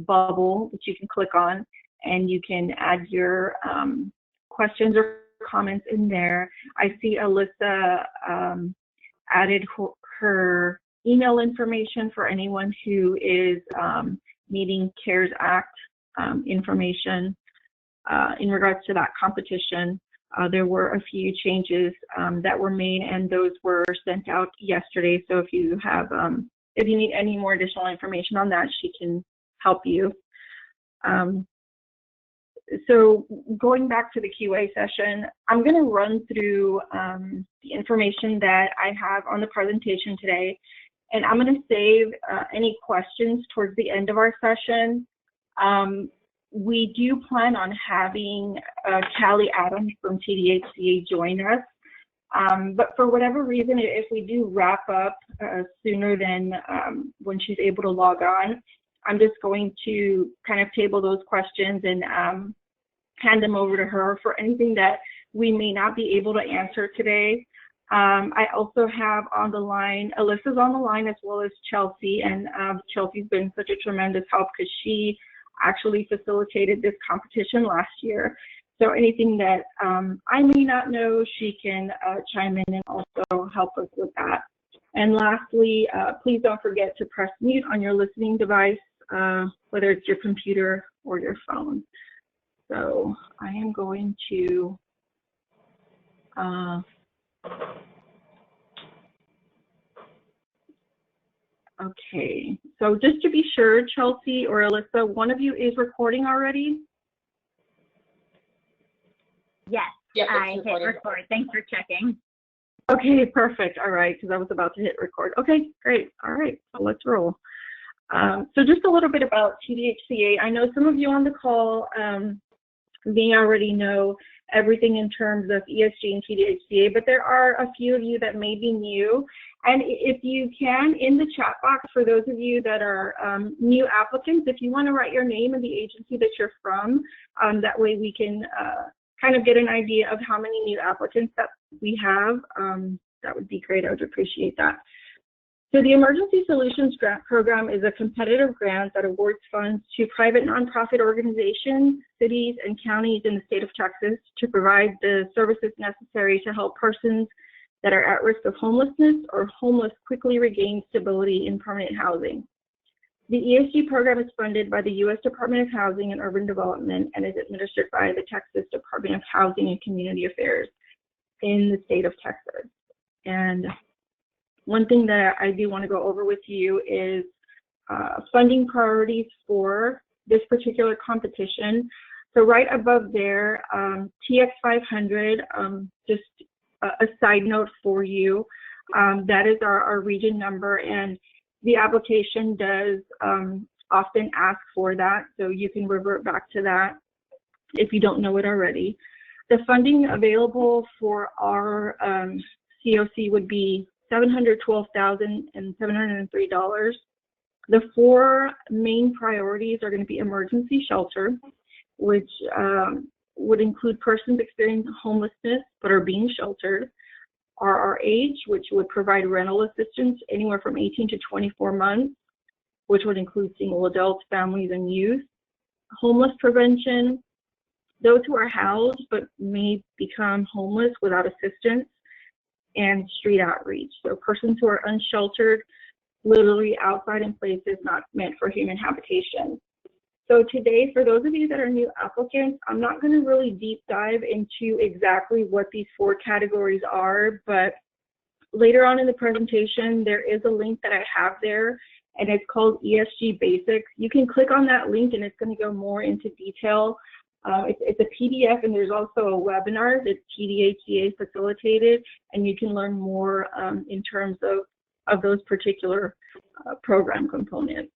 bubble that you can click on, and you can add your questions or comments in there. I see Alyssa added her email information for anyone who is needing CARES Act information in regards to that competition. There were a few changes that were made, and those were sent out yesterday. So if you have, if you need any more additional information on that, she can help you. So going back to the QA session, I'm going to run through the information that I have on the presentation today, and I'm going to save any questions towards the end of our session. We do plan on having Callie Adams from TDHCA join us, but for whatever reason, if we do wrap up sooner than when she's able to log on, I'm just going to kind of table those questions and hand them over to her for anything that we may not be able to answer today. I also have on the line, Alyssa's on the line, as well as Chelsea, and Chelsea's been such a tremendous help because she actually facilitated this competition last year. So anything that I may not know, she can chime in and also help us with that. And lastly, please don't forget to press mute on your listening device, whether it's your computer or your phone. So I am going to okay, so just to be sure, Chelsea or Alyssa, one of you is recording already? Yes, yep, I hit record. Thanks for checking. Okay, perfect. All right, because I was about to hit record. Okay, great. All right, so let's roll. So just a little bit about TDHCA. I know some of you on the call may already know everything in terms of ESG and TDHCA, but there are a few of you that may be new. And if you can, in the chat box, for those of you that are new applicants, if you want to write your name and the agency that you're from, that way we can kind of get an idea of how many new applicants that we have. That would be great. I would appreciate that. So the Emergency Solutions Grant Program is a competitive grant that awards funds to private nonprofit organizations, cities, and counties in the state of Texas to provide the services necessary to help persons that are at risk of homelessness or homeless quickly regain stability in permanent housing. The ESG program is funded by the U.S. Department of Housing and Urban Development and is administered by the Texas Department of Housing and Community Affairs in the state of Texas. And one thing that I do want to go over with you is funding priorities for this particular competition. So right above there, TX500, just a side note for you, that is our region number, and the application does often ask for that, so you can revert back to that if you don't know it already. The funding available for our COC would be $712,703. The four main priorities are going to be emergency shelter, which would include persons experiencing homelessness but are being sheltered. RRH, which would provide rental assistance anywhere from 18 to 24 months, which would include single adults, families, and youth. Homeless prevention, those who are housed but may become homeless without assistance. And street outreach, so persons who are unsheltered, literally outside in places not meant for human habitation. So today, for those of you that are new applicants, I'm not going to really deep dive into exactly what these four categories are, but later on in the presentation, there is a link that I have there, and it's called Esg Basics. You can click on that link, and it's going to go more into detail. It's a PDF, and there's also a webinar that's TDHCA facilitated, and you can learn more in terms of those particular program components.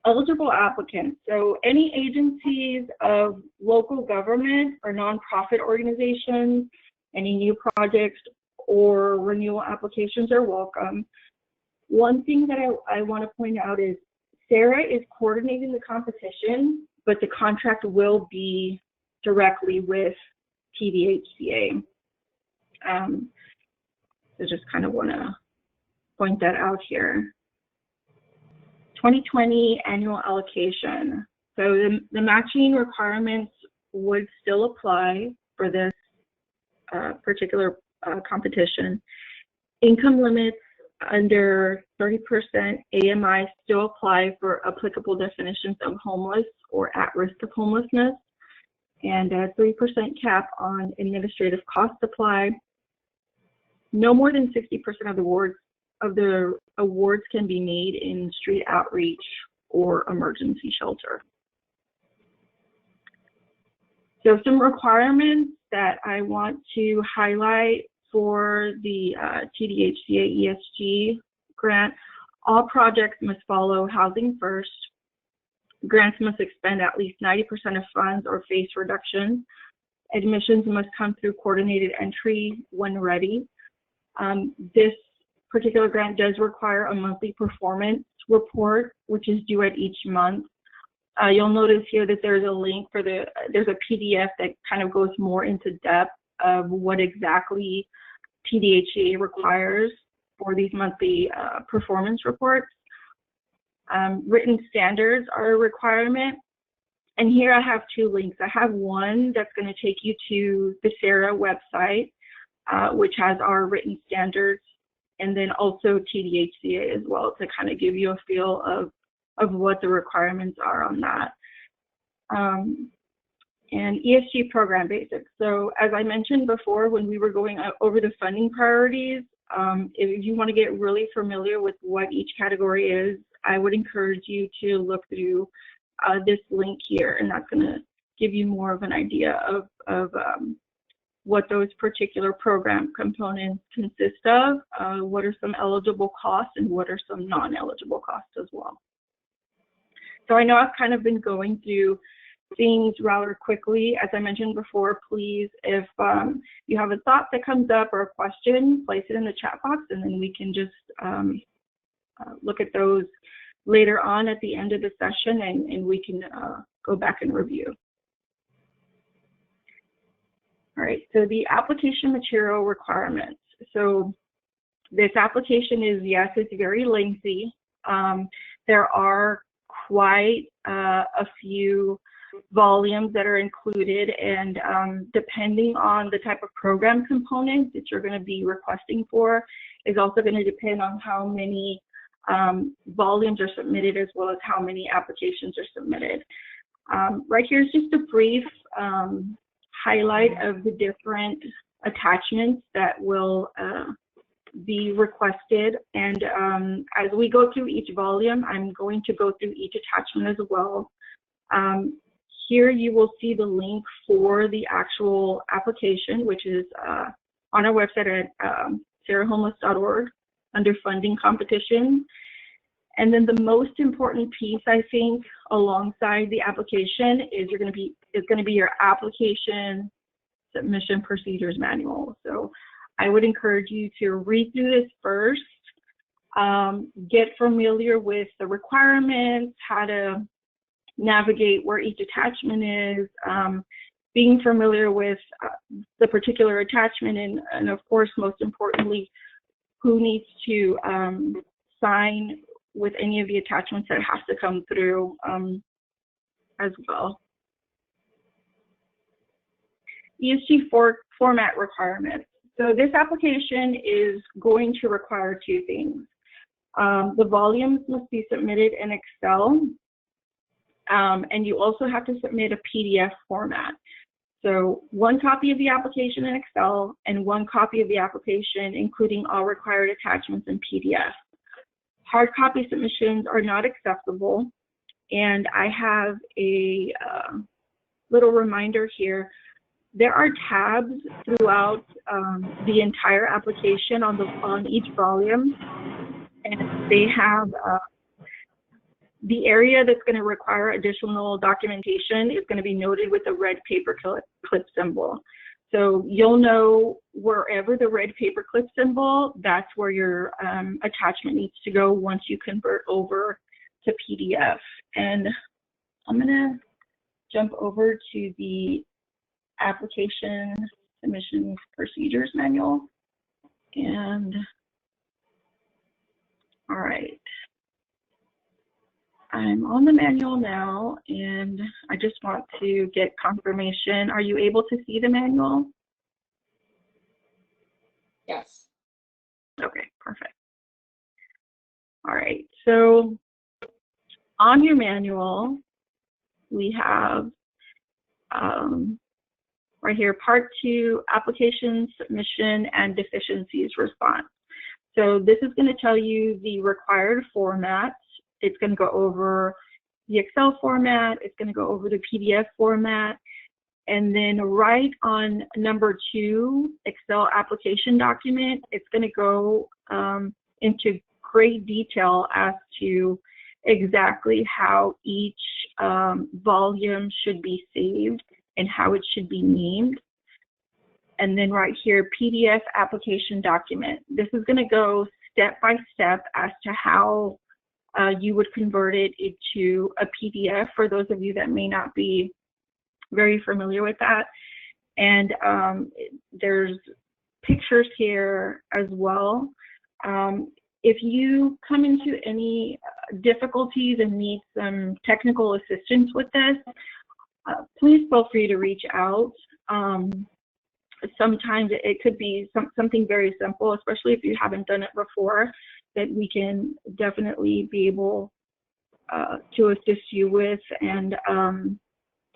Eligible applicants. So any agencies of local government or nonprofit organizations, any new projects or renewal applications are welcome. One thing that I want to point out is Sarah is coordinating the competition, but the contract will be directly with TDHCA. So just kind of want to point that out here. 2020 annual allocation. So the matching requirements would still apply for this particular competition. Income limits under 30% AMI still apply for applicable definitions of homeless or at risk of homelessness, and a 3% cap on administrative costs apply. No more than 60% of the awards can be made in street outreach or emergency shelter. So some requirements that I want to highlight for the TDHCA ESG grant: all projects must follow Housing First. Grants must expend at least 90% of funds or face reduction. Admissions must come through coordinated entry when ready. This particular grant does require a monthly performance report, which is due at each month. You'll notice here that there's a link for there's a PDF that kind of goes more into depth of what exactly TDHCA requires for these monthly performance reports. Written standards are a requirement. And here I have two links. I have one that's going to take you to the SARA website, which has our written standards, and then also TDHCA as well, to kind of give you a feel of what the requirements are on that. And ESG program basics. So as I mentioned before, when we were going over the funding priorities, if you want to get really familiar with what each category is, I would encourage you to look through this link here, and that's going to give you more of an idea of what those particular program components consist of, what are some eligible costs, and what are some non-eligible costs as well. So I know I've kind of been going through things rather quickly. As I mentioned before, please, if you have a thought that comes up or a question, place it in the chat box, and then we can just look at those later on at the end of the session, and we can go back and review. All right, so the application material requirements. So this application is, yes, it's very lengthy. There are quite a few volumes that are included, and depending on the type of program component that you're going to be requesting for is also going to depend on how many volumes are submitted, as well as how many applications are submitted. Right here is just a brief highlight of the different attachments that will be requested, and as we go through each volume, I'm going to go through each attachment as well. Here you will see the link for the actual application, which is on our website at sarahomeless.org under funding competition. And then the most important piece, I think, alongside the application is going to be your application submission procedures manual. So I would encourage you to read through this first, get familiar with the requirements, how to navigate where each attachment is, being familiar with the particular attachment, and of course, most importantly, who needs to sign with any of the attachments that have to come through as well. ESG format requirements. So this application is going to require two things. The volumes must be submitted in Excel, and you also have to submit a PDF format. So one copy of the application in Excel and one copy of the application, including all required attachments in PDF. Hard copy submissions are not acceptable, and I have a little reminder here. There are tabs throughout the entire application on each volume, and they have the area that's going to require additional documentation is going to be noted with a red paperclip symbol. So you'll know wherever the red paperclip symbol, that's where your attachment needs to go once you convert over to PDF. And I'm going to jump over to the application submission procedures manual. And all right. I'm on the manual now, and I just want to get confirmation. Are you able to see the manual? Yes. Okay, perfect. All right, so on your manual, we have right here, Part 2, Application, Submission, and Deficiencies Response. So this is going to tell you the required formats. It's going to go over the Excel format. It's going to go over the PDF format. And then right on number 2, Excel application document, it's going to go into great detail as to exactly how each volume should be saved and how it should be named. And then right here, PDF application document. This is going to go step by step as to how you would convert it into a PDF for those of you that may not be very familiar with that. And there's pictures here as well. If you come into any difficulties and need some technical assistance with this, please feel free to reach out. Sometimes it could be something very simple, especially if you haven't done it before, that we can definitely be able to assist you with, and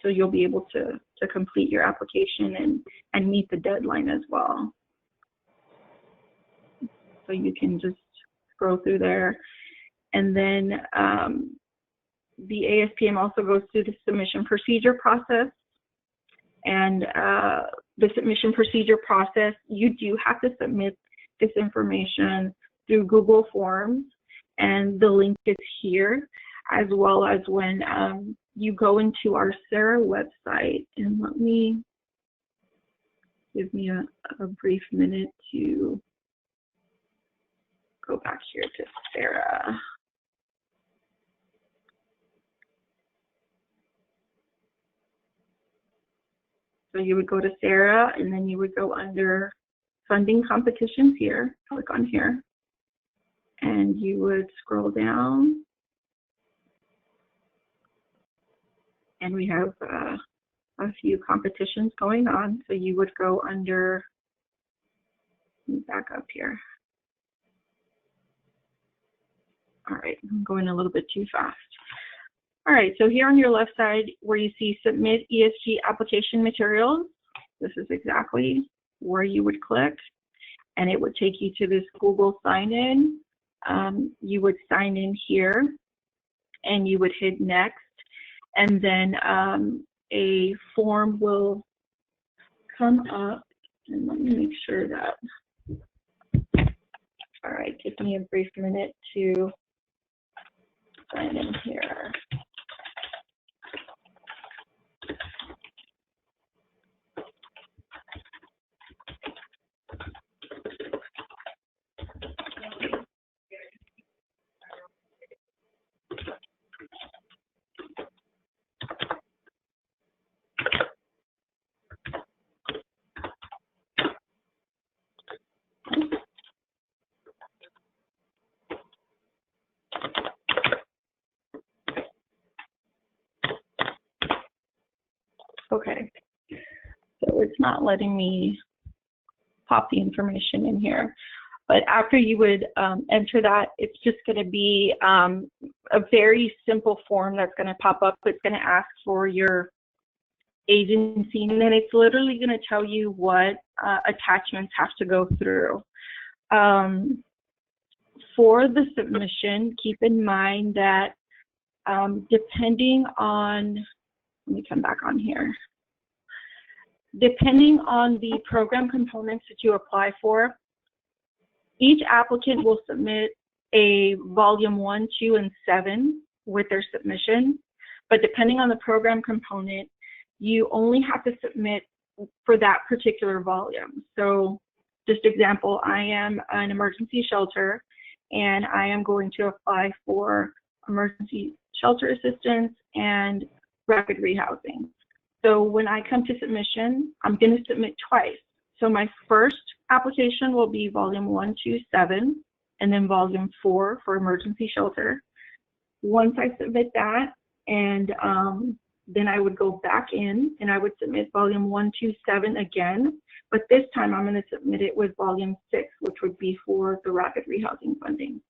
so you'll be able to complete your application and meet the deadline as well. So you can just scroll through there. And then the ASPM also goes through the submission procedure process. And the submission procedure process, you do have to submit this information through Google Forms, and the link is here, as well as when you go into our SARA website. And let me give me a brief minute to go back here to SARA. So you would go to SARA, and then you would go under funding competitions here, click on here, and you would scroll down, and we have a few competitions going on. So you would go under, let me back up here. All right, I'm going a little bit too fast. All right, so here on your left side where you see Submit ESG Application Materials, this is exactly where you would click, and it would take you to this Google sign-in. You would sign in here, and you would hit Next, and then a form will come up, and let me make sure that, all right, give me a brief minute to sign in here. Okay, so it's not letting me pop the information in here, but after you would enter that, it's just going to be a very simple form that's going to pop up. It's going to ask for your agency, and then it's literally going to tell you what attachments have to go through. For the submission, keep in mind that depending on, let me come back on here. Depending on the program components that you apply for, each applicant will submit a volume 1, 2, and 7 with their submission. But depending on the program component, you only have to submit for that particular volume. So just example, I am an emergency shelter, and I am going to apply for emergency shelter assistance and rapid rehousing. So when I come to submission, I'm going to submit twice. So my first application will be volume 1, 2, 7, and then volume 4 for emergency shelter. Once I submit that, and then I would go back in and I would submit volume 127 again, but this time I'm going to submit it with volume 6, which would be for the rapid rehousing funding.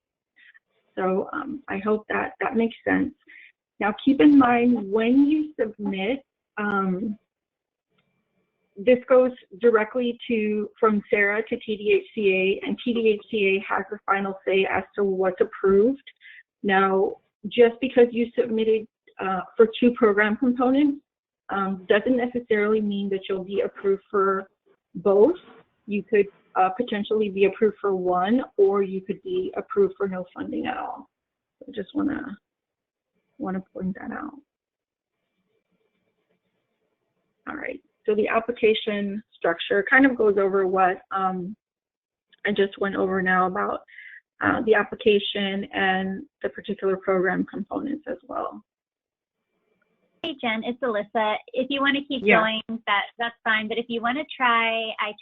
So I hope that that makes sense. Now keep in mind when you submit, this goes directly from Sarah to TDHCA, and TDHCA has the final say as to what's approved. Now, just because you submitted for 2 program components doesn't necessarily mean that you'll be approved for both. You could potentially be approved for one, or you could be approved for no funding at all. I just want to point that out. All right. So the application structure kind of goes over what I just went over now about the application and the particular program components as well. Hey Jen, it's Alyssa. If you want to keep going, that's fine. But if you want to try, I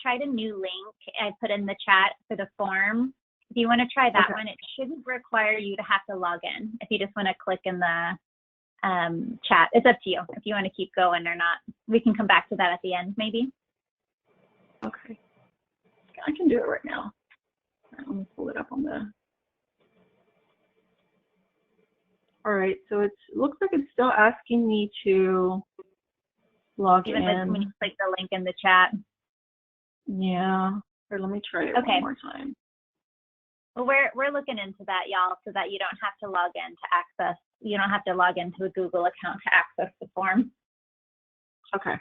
tried a new link I put in the chat for the form. If you want to try that one, it shouldn't require you to have to log in. If you just want to click in the chat, it's up to you if you want to keep going or not. We can come back to that at the end, maybe. Okay, I can do it right now. Let me pull it up on the. All right, so it looks like it's still asking me to log in. Even when you click the link in the chat. Yeah. Here, let me try it one more time. Well, we're looking into that, y'all, so that you don't have to log in to access. You don't have to log into a Google account to access the form. Okay.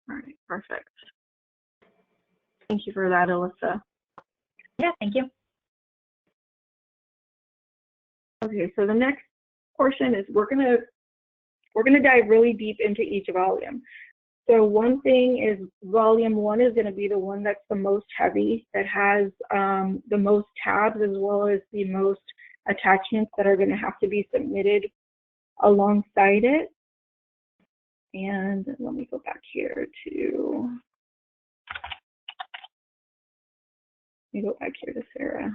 All right. Perfect. Thank you for that, Alyssa. Yeah. Thank you. Okay. So the next portion is we're gonna dive really deep into each volume. So one thing is volume 1 is going to be the one that's the most heavy, that has the most tabs as well as the most attachments that are going to have to be submitted alongside it. And let me go back here to Sarah.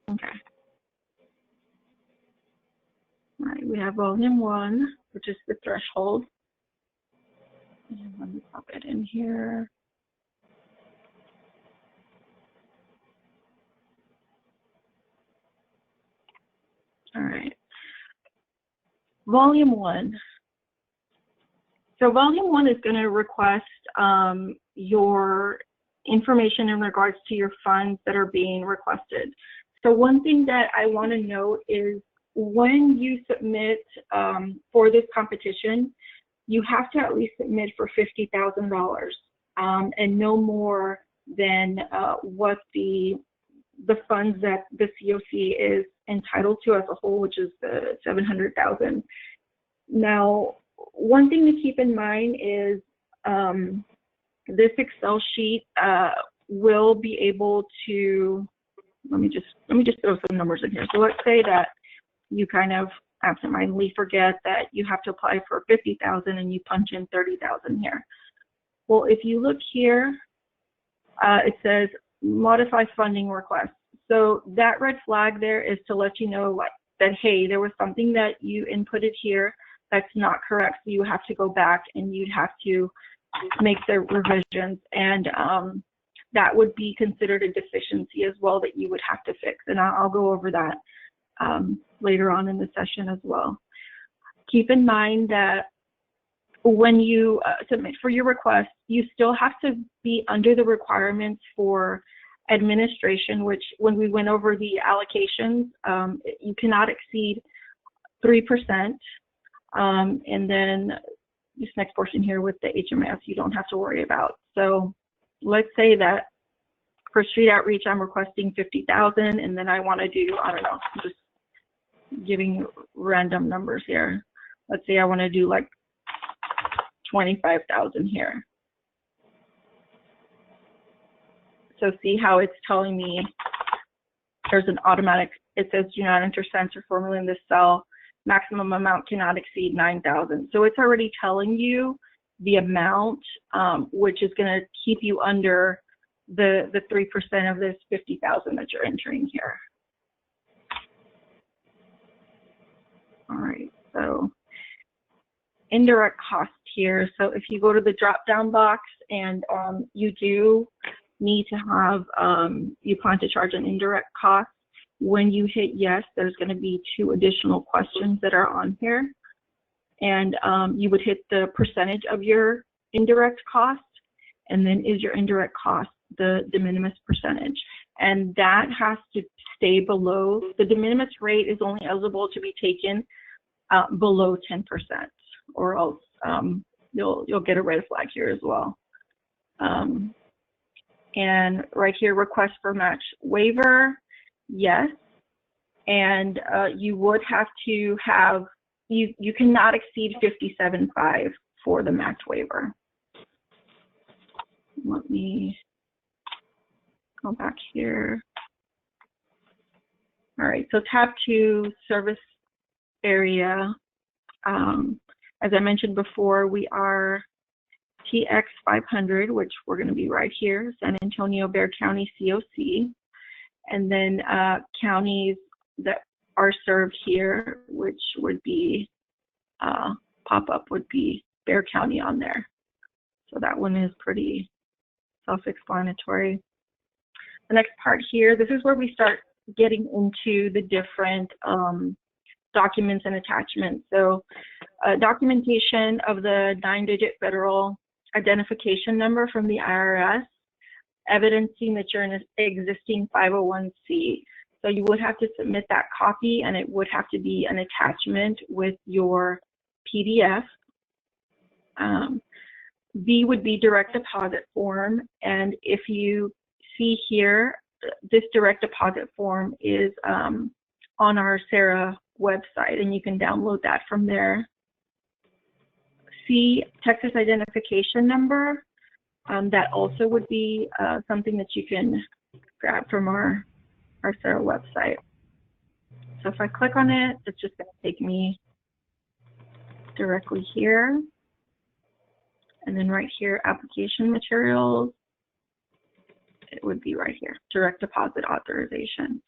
Okay. All right, we have volume 1, which is the threshold. And let me pop it in here. All right. Volume 1. So volume 1 is going to request your information in regards to your funds that are being requested. So one thing that I want to note is when you submit for this competition, you have to at least submit for $50,000 and no more than what the funds that the COC is entitled to as a whole, which is the $700,000. Now, one thing to keep in mind is this Excel sheet will be able to. Let me just throw some numbers in here. So let's say that you kind of absentmindedly forget that you have to apply for $50,000 and you punch in $30,000 here. Well, if you look here, it says modify funding request. So that red flag there is to let you know that, hey, there was something that you inputted here that's not correct. So you have to go back and you'd have to make the revisions, and that would be considered a deficiency as well that you would have to fix. And I'll go over that later on in the session as well. Keep in mind that when you submit for your request, you still have to be under the requirements for administration, which when we went over the allocations, you cannot exceed 3%. And then this next portion here with the HMS, you don't have to worry about. So let's say that for street outreach, I'm requesting $50,000, and then I want to do, I don't know, I'm just giving random numbers here. Let's say I want to do like 25,000 here. So see how it's telling me there's an automatic, it says do not enter cents or formula in this cell. Maximum amount cannot exceed 9,000. So it's already telling you the amount, which is going to keep you under the 3% of this 50,000 that you're entering here. All right, so indirect cost here. So if you go to the drop-down box and you do need to have, you plan to charge an indirect cost, when you hit yes, there's going to be 2 additional questions that are on here. And you would hit the percentage of your indirect cost, and then is your indirect cost the de minimis percentage. And that has to stay below, the de minimis rate is only eligible to be taken below 10%, or else you'll get a red flag here as well. And right here, request for match waiver, yes. And you would have to have, you cannot exceed 57.5 for the match waiver. Let me go back here. All right, so tab 2, service area. As I mentioned before, we are TX 500, which we're going to be right here, San Antonio, Bexar County, COC. And then counties that are served here, which would be, pop-up would be Bexar County on there. So that one is pretty self-explanatory. The next part here, this is where we start getting into the different documents and attachments. So documentation of the 9-digit federal identification number from the IRS, evidencing that you're an existing 501c. So you would have to submit that copy, and it would have to be an attachment with your PDF. B would be direct deposit form, and if you see here, this direct deposit form is on our SARA website, and you can download that from there. C, Texas identification number. That also would be something that you can grab from our SARA website. So if I click on it, it's just going to take me directly here. And then right here, application materials, it would be right here, direct deposit authorization.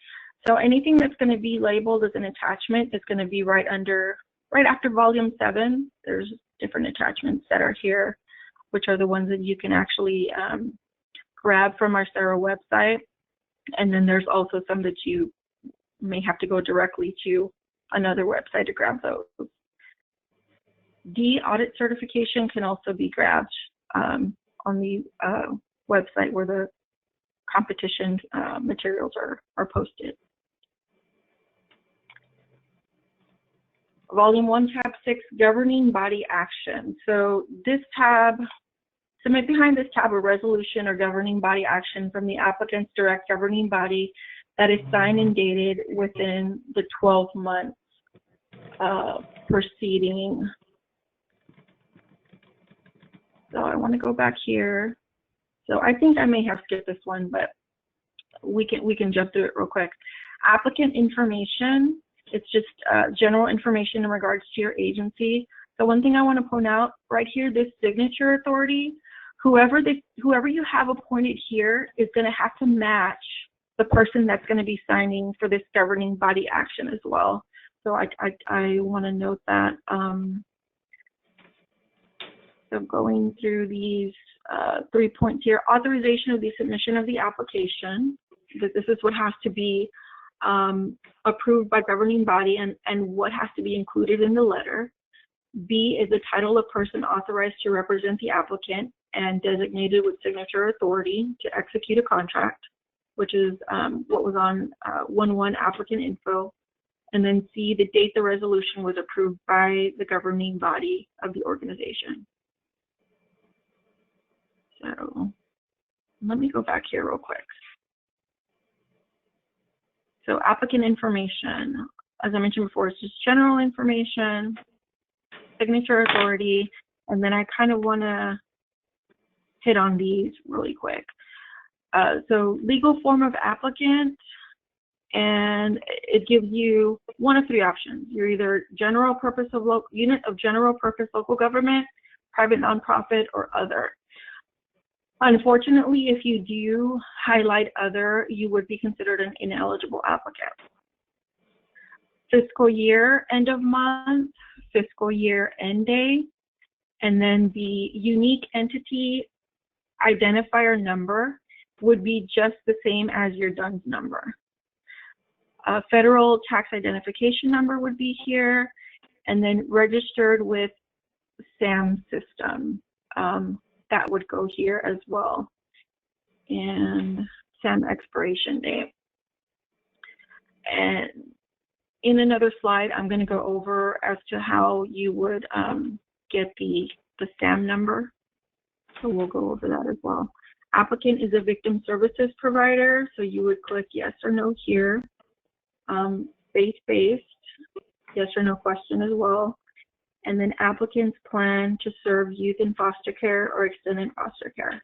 So anything that's going to be labeled as an attachment is going to be right after volume 7. There's different attachments that are here, which are the ones that you can actually grab from our SARA website. And then there's also some that you may have to go directly to another website to grab those. D, audit certification can also be grabbed on the website where the competition materials are posted. Volume 1, tab 6, governing body action. So this tab, submit behind this tab a resolution or governing body action from the applicant's direct governing body that is signed and dated within the 12 months preceding. So I want to go back here. So I think I may have skipped this one, but we can jump through it real quick. Applicant information. It's just general information in regards to your agency. So one thing I want to point out right here, this signature authority, whoever you have appointed here is going to have to match the person that's going to be signing for this governing body action as well. So I want to note that. So going through these 3 points here, authorization of the submission of the application. This is what has to be approved by governing body and what has to be included in the letter. B is the title of person authorized to represent the applicant and designated with signature authority to execute a contract, which is what was on 1.1 applicant info. And then C, the date the resolution was approved by the governing body of the organization. So let me go back here real quick. So applicant information, as I mentioned before, it's just general information, signature authority, and then I kind of want to hit on these really quick. So legal form of applicant, and it gives you one of 3 options. You're either general purpose of unit of general purpose local government, private nonprofit, or other. Unfortunately, if you do highlight other, you would be considered an ineligible applicant. Fiscal year, end of month, fiscal year, end day, and then the unique entity identifier number would be just the same as your DUNS number. A federal tax identification number would be here, and then registered with SAM system. That would go here as well, and SAM expiration date. And in another slide, I'm going to go over as to how you would get the SAM number. So we'll go over that as well. Applicant is a victim services provider, so you would click yes or no here. Faith-based, yes or no question as well. And then applicants plan to serve youth in foster care or extended foster care.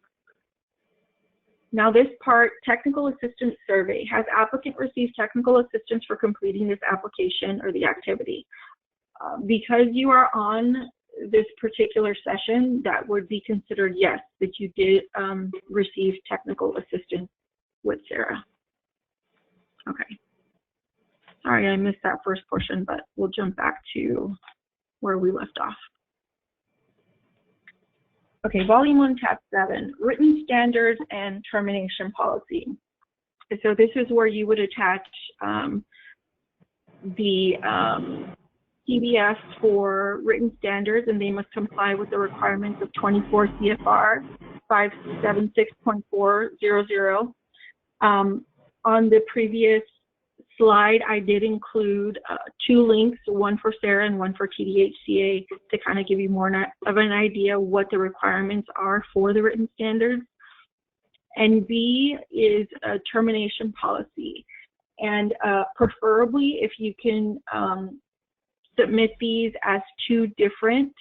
Now this part, technical assistance survey. Has applicant received technical assistance for completing this application or the activity? Because you are on this particular session, that would be considered yes, that you did receive technical assistance with Sarah. Okay. Sorry, I missed that first portion, but we'll jump back to where we left off. Okay, Volume 1, Tab 7, Written Standards and Termination Policy. So this is where you would attach the PDF for written standards, and they must comply with the requirements of 24 CFR 576.400. On the previous slide, I did include 2 links, one for Sarah and one for TDHCA, to kind of give you more of an idea what the requirements are for the written standards. And B is a termination policy. And preferably, if you can submit these as 2 different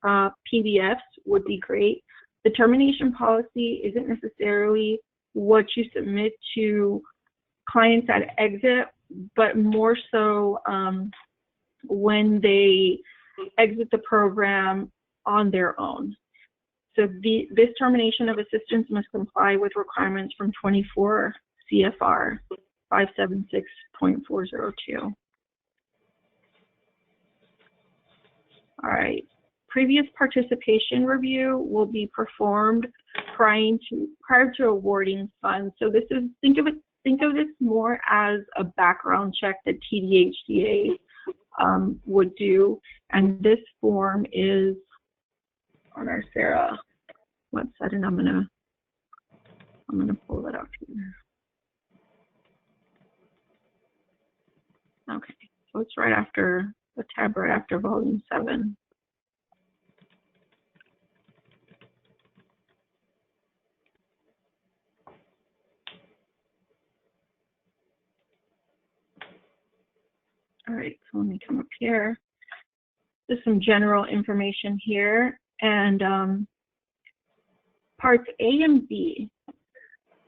PDFs would be great. The termination policy isn't necessarily what you submit to clients at exit, but more so when they exit the program on their own. So this termination of assistance must comply with requirements from 24 CFR 576.402. All right, previous participation review will be performed prior to awarding funds. So this is, think of this more as a background check that TDHCA would do, and this form is on our Sarah website, and I'm gonna pull that up here. Okay, so it's right after the tab, right after Volume 7. All right, so let me come up here. Just some general information here, and parts A and B.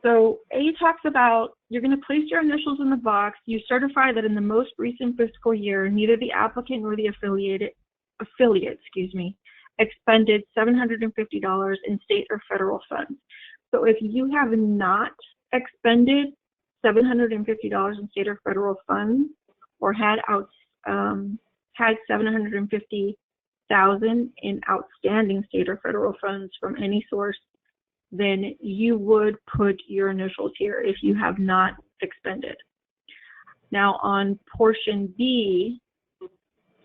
So A talks about you're going to place your initials in the box. You certify that in the most recent fiscal year, neither the applicant nor the affiliate, expended $750 in state or federal funds. So if you have not expended $750 in state or federal funds, or had $750,000 in outstanding state or federal funds from any source, then you would put your initials here if you have not expended. Now on portion B,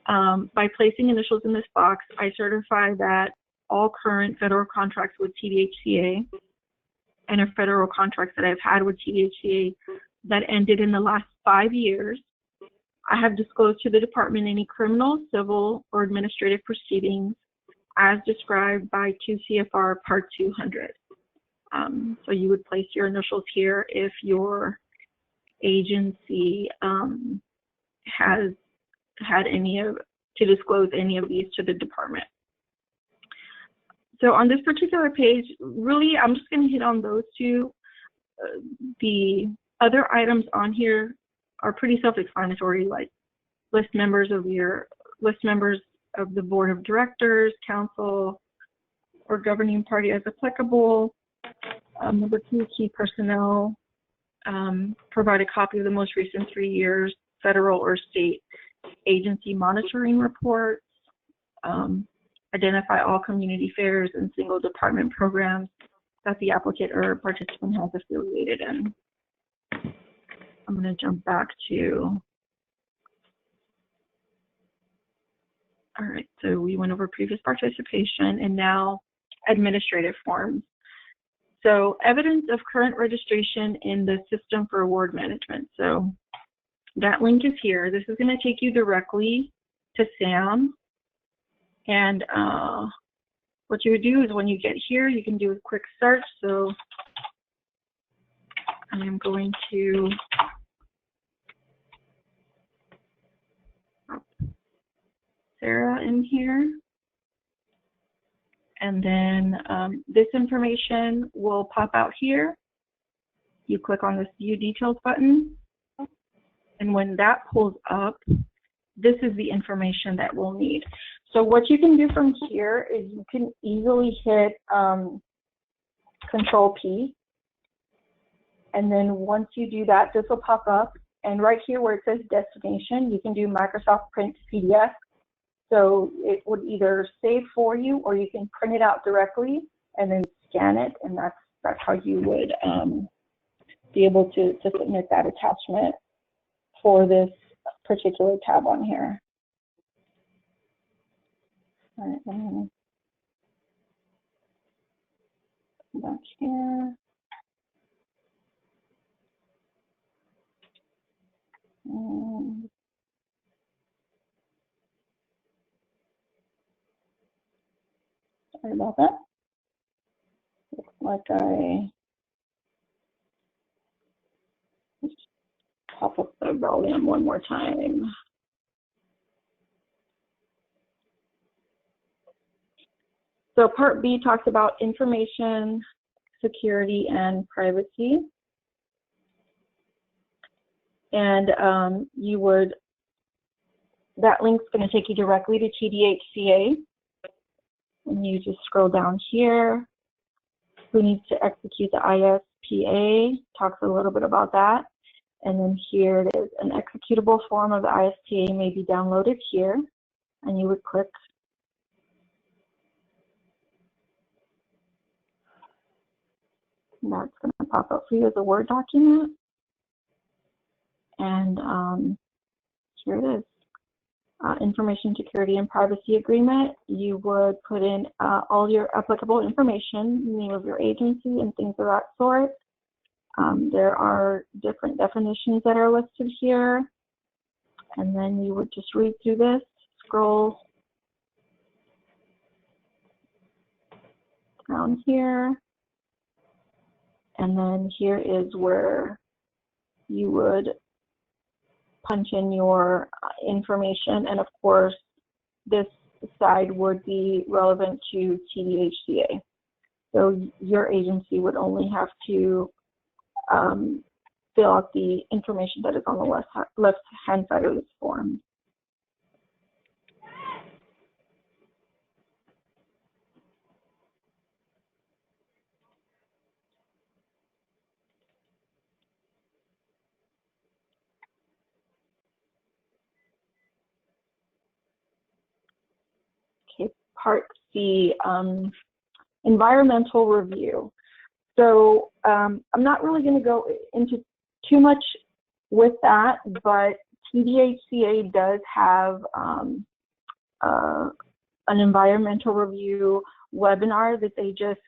by placing initials in this box, I certify that all current federal contracts with TDHCA and federal contracts that I've had with TDHCA that ended in the last 5 years, I have disclosed to the department any criminal, civil, or administrative proceedings as described by 2 CFR Part 200. So you would place your initials here if your agency has had to disclose any of these to the department. So on this particular page, really, I'm just going to hit on those 2. The other items on here are pretty self-explanatory, like list members of the board of directors, council, or governing party as applicable, Number 2, key personnel. Provide a copy of the most recent 3 years federal or state agency monitoring reports. Identify all community fairs and single department programs that the applicant or participant has affiliated in. I'm going to jump back to, all right, so we went over previous participation and now administrative forms. So evidence of current registration in the system for award management. So that link is here. This is going to take you directly to SAM. And what you would do is when you get here, you can do a quick search. So I am going to pop Sarah in here. And then this information will pop out here. You click on this View Details button. And when that pulls up, this is the information that we'll need. So what you can do from here is you can easily hit Control P. And then once you do that, this will pop up. And right here where it says destination, you can do Microsoft Print PDF. So it would either save for you, or you can print it out directly and then scan it. And that's how you would be able to submit that attachment for this particular tab on here. All right, let me come back here. Sorry about that. Looks like I just pop up the volume one more time. So Part B talks about information, security, and privacy. And that link's going to take you directly to TDHCA. And you just scroll down here. Who needs to execute the ISPA? Talks a little bit about that. And then here it is. An executable form of the ISPA may be downloaded here. And you would click. And that's going to pop up for you as a Word document. And here it is. Information security and privacy agreement. You would put in all your applicable information, name of your agency and things of that sort. There are different definitions that are listed here. And then you would just read through this, scroll down here. And then here is where you would punch in your information, and of course this side would be relevant to TDHCA. So your agency would only have to fill out the information that is on the left-hand side of this form. Okay, Part C, environmental review. So I'm not really going to go into too much with that, but TDHCA does have an environmental review webinar that they just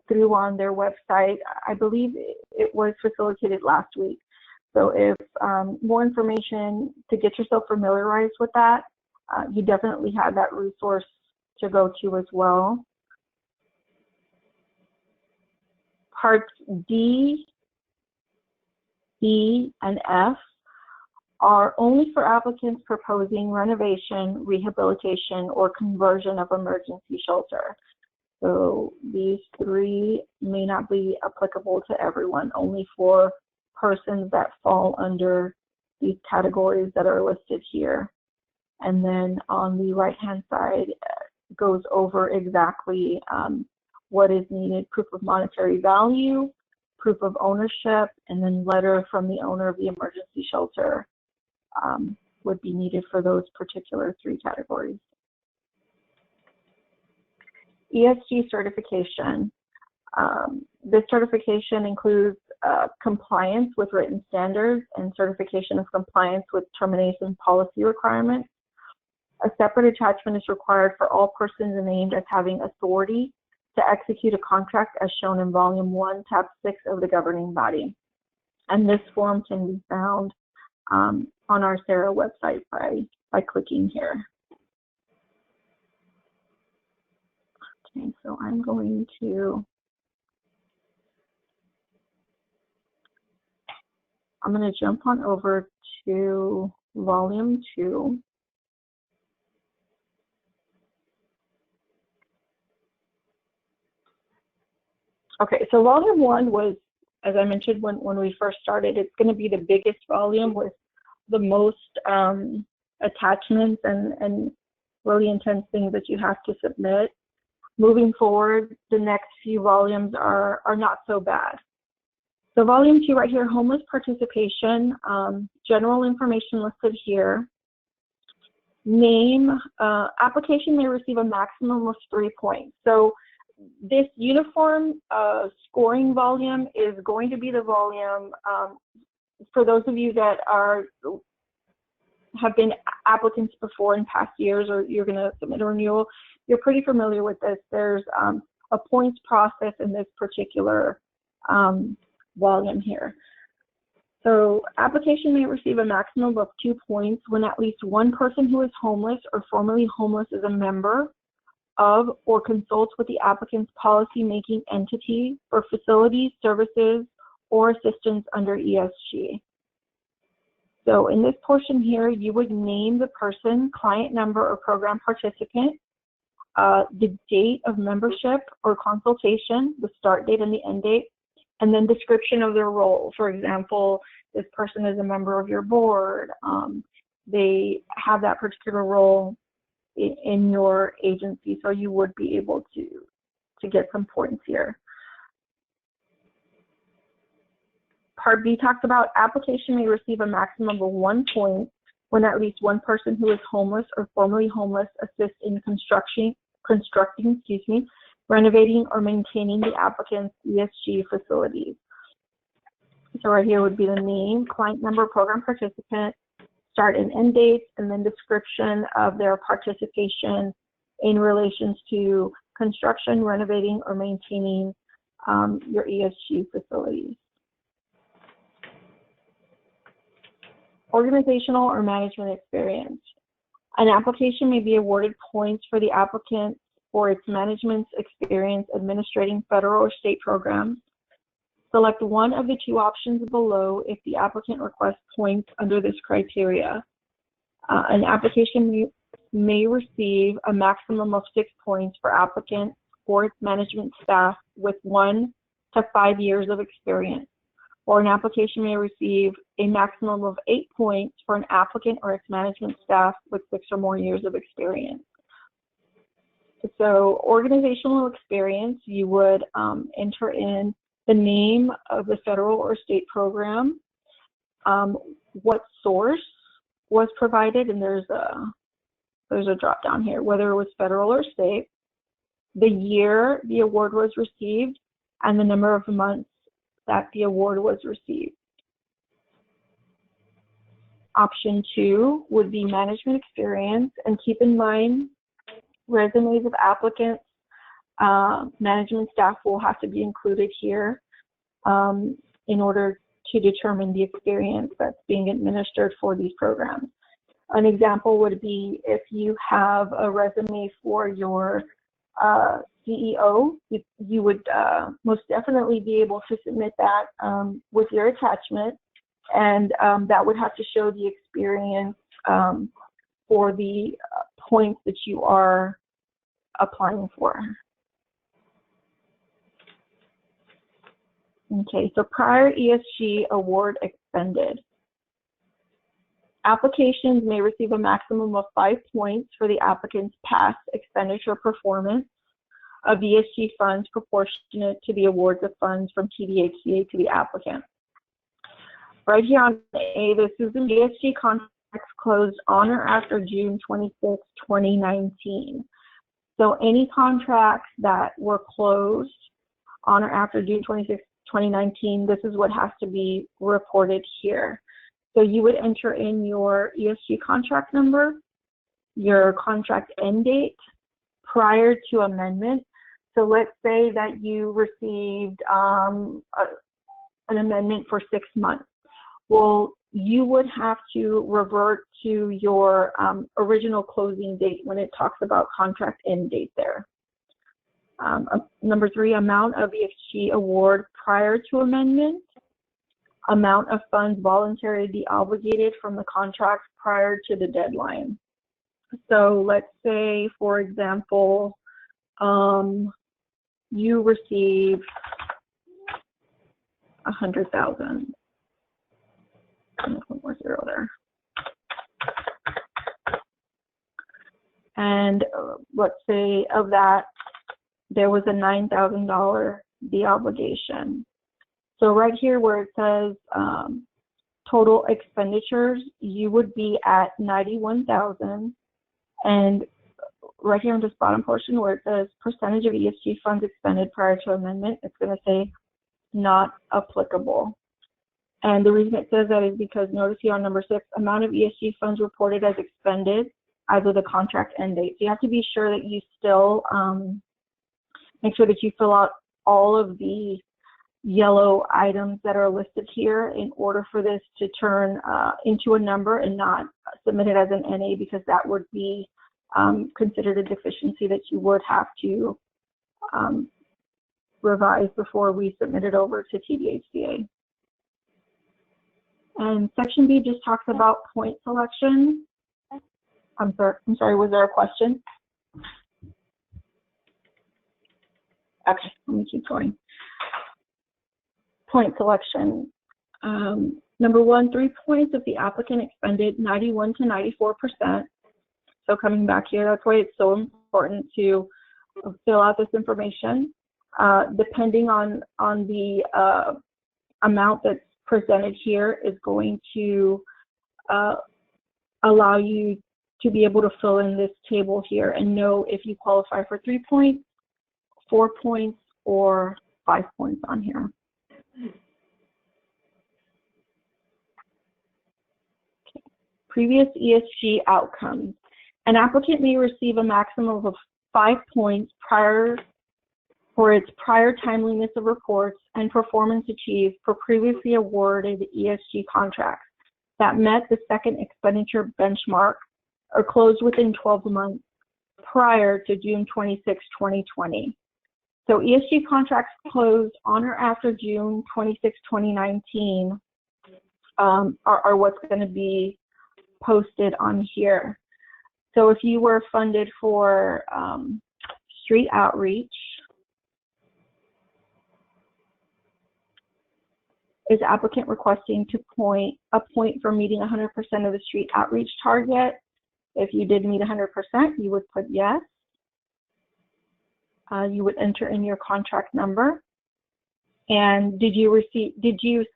threw on their website. I believe it was facilitated last week. So if more information to get yourself familiarized with that, you definitely have that resource to go to as well. Parts D, E, and F are only for applicants proposing renovation, rehabilitation, or conversion of emergency shelter. So these three may not be applicable to everyone, only for persons that fall under these categories that are listed here. And then on the right-hand side goes over exactly what is needed: proof of monetary value, proof of ownership, and then letter from the owner of the emergency shelter would be needed for those particular 3 categories. Esg certification. This certification includes compliance with written standards and certification of compliance with termination policy requirements. A separate attachment is required for all persons named as having authority to execute a contract as shown in Volume 1, Tab 6 of the governing body. And this form can be found on our SARA website by clicking here. Okay, so I'm going to jump on over to Volume 2. Okay, so Volume 1 was, as I mentioned when we first started, it's going to be the biggest volume with the most attachments and really intense things that you have to submit. Moving forward, the next few volumes are not so bad. So Volume 2 right here, homeless participation, general information listed here. Name, application may receive a maximum of 3 points. So this uniform scoring volume is going to be the volume for those of you that have been applicants before in past years, or you're going to submit a renewal. You're pretty familiar with this. There's a points process in this particular volume here. So application may receive a maximum of 2 points when at least one person who is homeless or formerly homeless is a member of or consults with the applicant's policy-making entity for facilities, services, or assistance under ESG. So in this portion here, you would name the person, client number, or program participant, the date of membership or consultation, the start date and the end date, and then description of their role. For example, this person is a member of your board. They have that particular role in your agency, so you would be able to get some points here. Part B talks about application may receive a maximum of 1 point when at least one person who is homeless or formerly homeless assists in constructing, renovating, or maintaining the applicant's ESG facilities. So right here would be the name, client number, program participant, start and end dates, and then description of their participation in relations to construction, renovating, or maintaining your ESG facilities. Organizational or management experience. An application may be awarded points for the applicant for its management's experience administrating federal or state programs. Select one of the 2 options below if the applicant requests points under this criteria. An application may receive a maximum of 6 points for applicant or its management staff with 1 to 5 years of experience. Or an application may receive a maximum of 8 points for an applicant or its management staff with 6 or more years of experience. So organizational experience, you would enter in the name of the federal or state program, what source was provided, and there's a drop down here, whether it was federal or state, the year the award was received, and the number of months that the award was received. Option 2 would be management experience, and keep in mind resumes of applicants, management staff will have to be included here in order to determine the experience that's being administered for these programs. An example would be if you have a resume for your CEO, you would most definitely be able to submit that with your attachment, and that would have to show the experience for the points that you are applying for. Okay, so prior ESG award expended. Applications may receive a maximum of 5 points for the applicant's past expenditure performance. of ESG funds proportionate to the awards of funds from TDHCA to the applicant. Right here on A, this is the ESG contracts closed on or after June 26, 2019. So any contracts that were closed on or after June 26, 2019, this is what has to be reported here. So you would enter in your ESG contract number, your contract end date prior to amendment. So let's say that you received an amendment for 6 months. Well, you would have to revert to your original closing date when it talks about contract end date there. Number 3, amount of ESG award prior to amendment, amount of funds voluntarily deobligated from the contract prior to the deadline. So let's say, for example, you receive 100,000. One more zero there. And let's say of that, there was a $9,000 deobligation. So right here where it says total expenditures, you would be at 91,000. And right here in this bottom portion where it says percentage of ESG funds expended prior to amendment, it's going to say not applicable. And the reason it says that is because notice here on number 6, amount of ESG funds reported as expended as of the contract end date. So you have to be sure that you still make sure that you fill out all of the yellow items that are listed here in order for this to turn into a number and not submit it as an NA, because that would be considered a deficiency that you would have to revise before we submit it over to TDHCA. And section B just talks about point selection. I'm sorry, was there a question? Okay, let me keep going. Point selection. Number 1, 3 points if the applicant expended 91 to 94%. So coming back here, that's why it's so important to fill out this information. Depending on the amount that's presented here is going to allow you to be able to fill in this table here and know if you qualify for 3 points, 4 points, or 5 points on here. Okay. Previous ESG outcomes. An applicant may receive a maximum of 5 points for its prior timeliness of reports and performance achieved for previously awarded ESG contracts that met the second expenditure benchmark or closed within 12 months prior to June 26, 2020. So ESG contracts closed on or after June 26, 2019 are what's going to be posted on here. So if you were funded for street outreach, is applicant requesting to a point for meeting 100% of the street outreach target? If you did meet 100%, you would put yes. You would enter in your contract number. And did you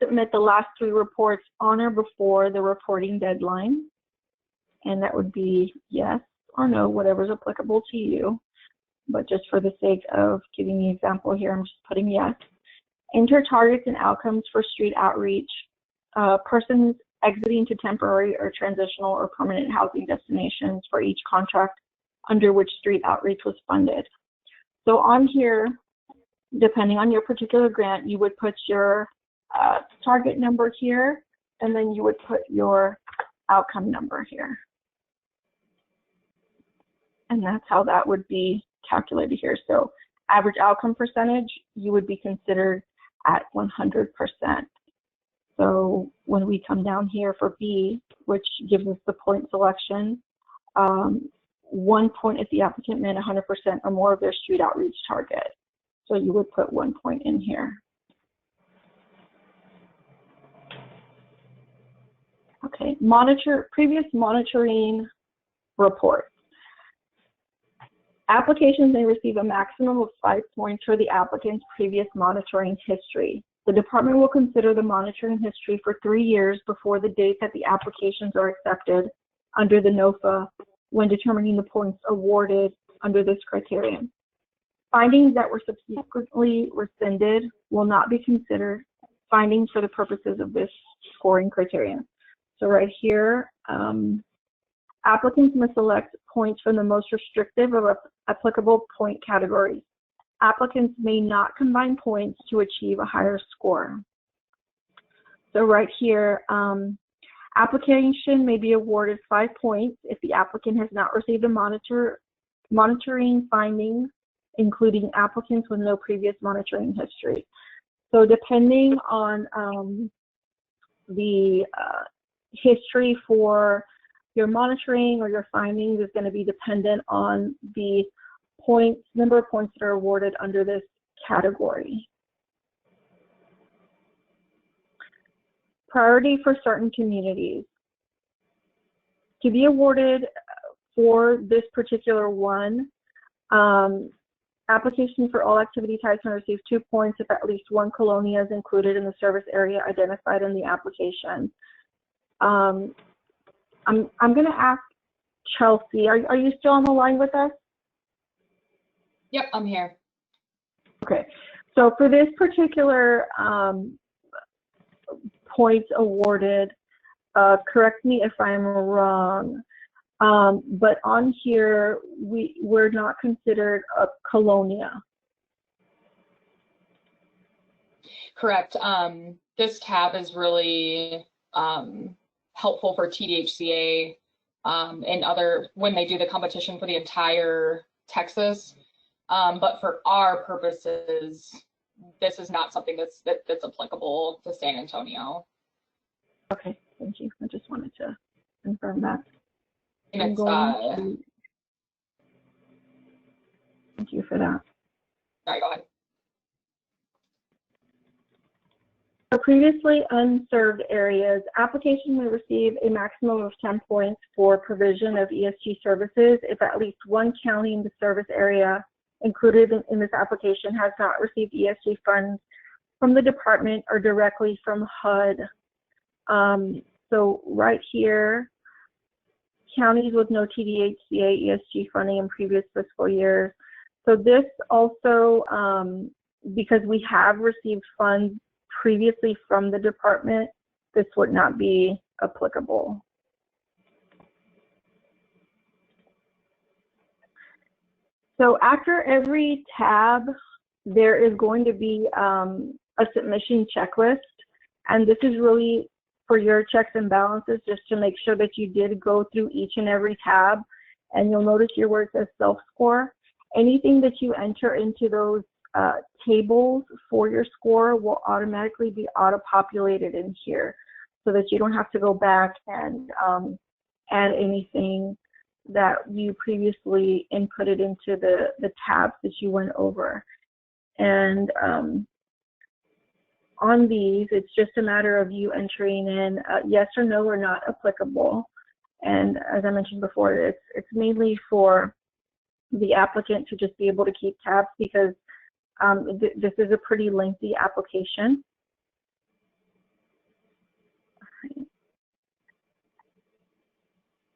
submit the last 3 reports on or before the reporting deadline? And that would be yes or no, whatever's applicable to you. But just for the sake of giving the example here, I'm just putting yes. Enter targets and outcomes for street outreach. Persons exiting to temporary or transitional or permanent housing destinations for each contract under which street outreach was funded. So on here, depending on your particular grant, you would put your target number here, and then you would put your outcome number here. And that's how that would be calculated here. So average outcome percentage, you would be considered at 100%. So when we come down here for B, which gives us the point selection, 1 point if the applicant met 100% or more of their street outreach target. So you would put 1 point in here. Okay, previous monitoring report. Applications may receive a maximum of 5 points for the applicant's previous monitoring history. The department will consider the monitoring history for 3 years before the date that the applications are accepted under the NOFA when determining the points awarded under this criterion. Findings that were subsequently rescinded will not be considered findings for the purposes of this scoring criterion. So right here, applicants must select points from the most restrictive of applicable point categories. Applicants may not combine points to achieve a higher score. So right here, application may be awarded 5 points if the applicant has not received a monitoring findings, including applicants with no previous monitoring history. So depending on the history for your monitoring or your findings is going to be dependent on the points, number of points that are awarded under this category. Priority for certain communities. To be awarded for this particular one, application for all activity types may receive 2 points if at least one colonia is included in the service area identified in the application. I'm going to ask Chelsea, are you still on the line with us? Yep, I'm here. Okay, so for this particular points awarded, correct me if I'm wrong, but on here, we're not considered a colonia. Correct. This tab is really helpful for TDHCA and other, when they do the competition for the entire Texas. But for our purposes, this is not something that's applicable to San Antonio. Okay, thank you. I just wanted to confirm that. And it's, thank you for that. Sorry, go ahead. For previously unserved areas, application may receive a maximum of 10 points for provision of ESG services if at least one county in the service area included in this application has not received ESG funds from the department or directly from HUD. So right here, counties with no TDHCA ESG funding in previous fiscal years. So this also, because we have received funds previously from the department, this would not be applicable. So after every tab, there is going to be a submission checklist, and this is really for your checks and balances, just to make sure that you did go through each and every tab. And you'll notice here where it says self-score, anything that you enter into those tables for your score will automatically be auto-populated in here, so that you don't have to go back and add anything that you previously inputted into the tabs that you went over. And on these, it's just a matter of you entering in yes or no or not applicable. And as I mentioned before, it's mainly for the applicant to just be able to keep tabs, because this is a pretty lengthy application.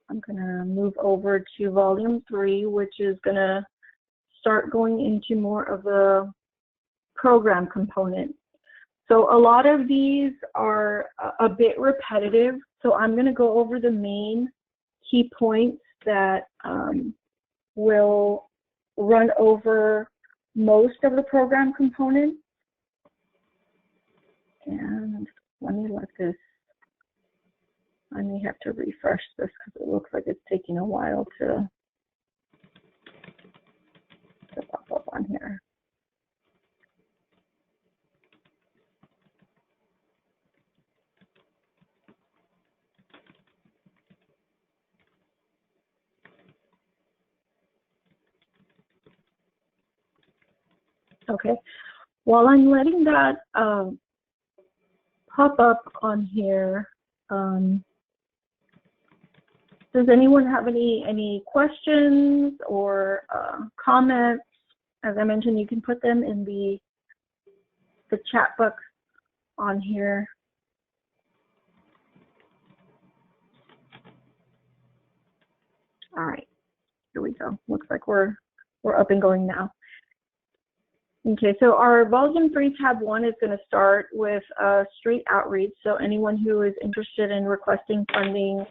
I'm gonna move over to volume 3, which is gonna start going into more of the program component. So a lot of these are a bit repetitive. So I'm gonna go over the main key points that will run over most of the program components. And let me let this, I may have to refresh this because it looks like it's taking a while to pop up on here. Okay, while I'm letting that pop up on here, Does anyone have any questions or comments? As I mentioned, you can put them in the chat box on here. All right, here we go. Looks like we're up and going now. Okay, so our Volume 3 Tab 1 is going to start with street outreach. So anyone who is interested in requesting funding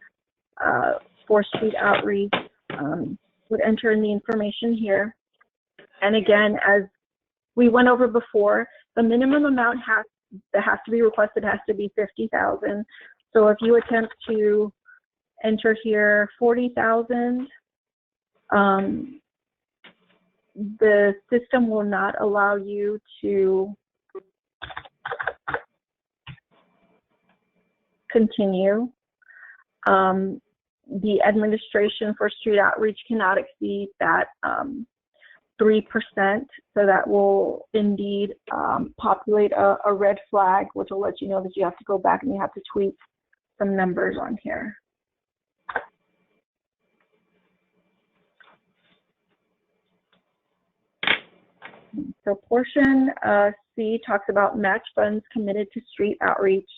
for street outreach would enter in the information here. And again, as we went over before, the minimum amount that has to be requested has to be $50,000. So if you attempt to enter here $40,000, the system will not allow you to continue. The administration for street outreach cannot exceed that 3%, so that will indeed populate a red flag, which will let you know that you have to go back and you have to tweak some numbers on here. So portion C talks about match funds committed to street outreach.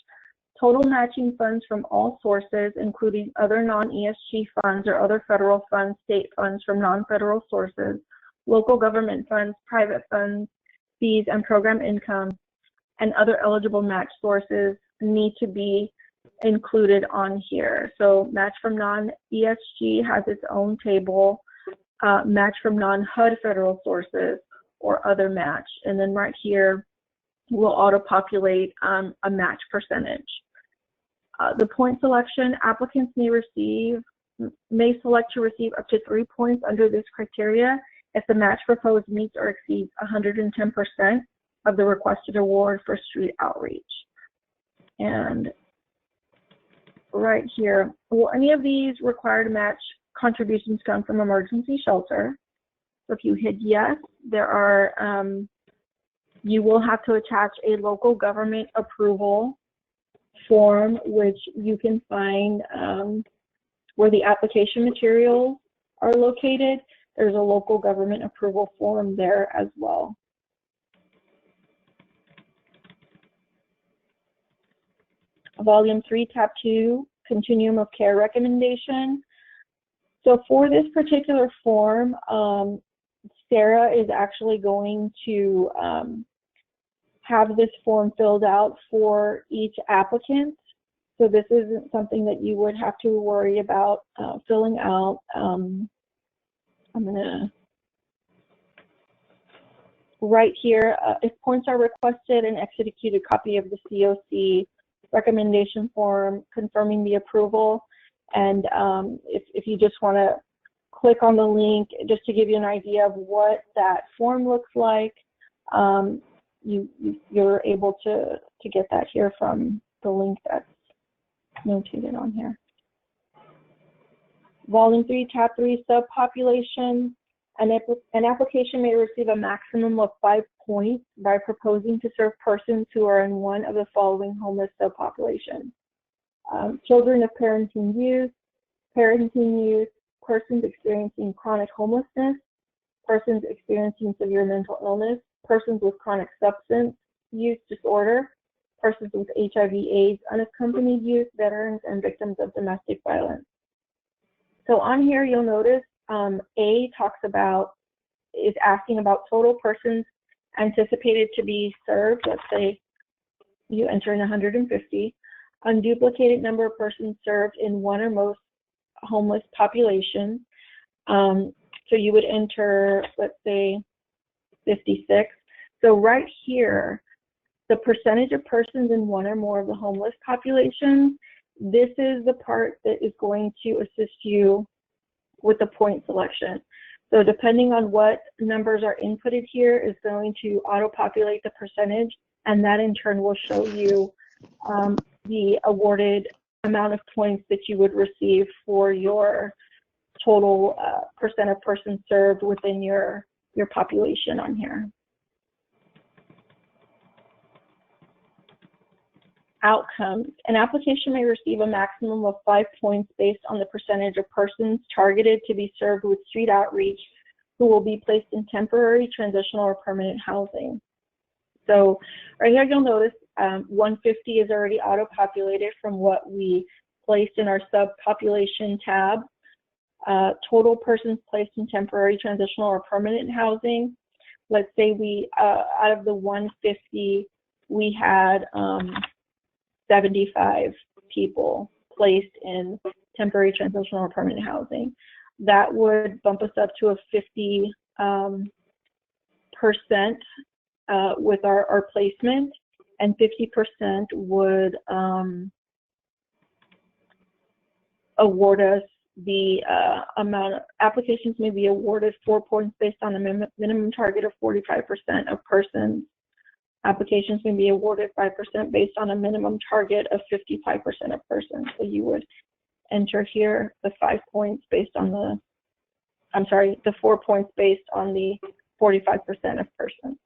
Total matching funds from all sources, including other non-ESG funds or other federal funds, state funds from non-federal sources, local government funds, private funds, fees, and program income, and other eligible match sources need to be included on here. So match from non-ESG has its own table, match from non-HUD federal sources, or other match. And then right here, we'll auto-populate a match percentage. The point selection, applicants may select to receive up to 3 points under this criteria if the match proposed meets or exceeds 110% of the requested award for street outreach. And right here, will any of these required match contributions come from emergency shelter? So if you hit yes, there are, you will have to attach a local government approval form, which you can find where the application materials are located. There's a local government approval form there as well. Volume 3, Tab 2, Continuum of Care Recommendation. So for this particular form, Sarah is actually going to have this form filled out for each applicant. So this isn't something that you would have to worry about filling out. I'm gonna, right here, if points are requested, and execute a copy of the COC recommendation form confirming the approval. And if you just want to click on the link, just to give you an idea of what that form looks like, you're able to get that here from the link that's notated on here. Volume 3, Tab 3, Subpopulation. An application may receive a maximum of 5 points by proposing to serve persons who are in one of the following homeless subpopulations. Children of parenting youth, persons experiencing chronic homelessness, persons experiencing severe mental illness, persons with chronic substance use disorder, persons with HIV/AIDS, unaccompanied youth, veterans, and victims of domestic violence. So on here, you'll notice A talks about, is asking about total persons anticipated to be served. Let's say you enter in 150. Unduplicated number of persons served in one or most homeless populations. So you would enter, let's say, 56. So right here, the percentage of persons in one or more of the homeless populations, this is the part that is going to assist you with the point selection. So depending on what numbers are inputted here is going to auto-populate the percentage, and that in turn will show you the awarded amount of points that you would receive for your total percent of persons served within your population on here. Outcomes. An application may receive a maximum of 5 points based on the percentage of persons targeted to be served with street outreach who will be placed in temporary, transitional, or permanent housing. So right here you'll notice 150 is already auto-populated from what we placed in our subpopulation tab. Total persons placed in temporary, transitional, or permanent housing. Let's say we, out of the 150, we had 75 people placed in temporary, transitional, or permanent housing. That would bump us up to a 50% with our placement, and 50% would award us the amount of applications may be awarded 4 points based on a minimum target of 45% of persons. Applications may be awarded 5% based on a minimum target of 55% of persons. So you would enter here the 5 points based on the, I'm sorry, the 4 points based on the 45% of persons.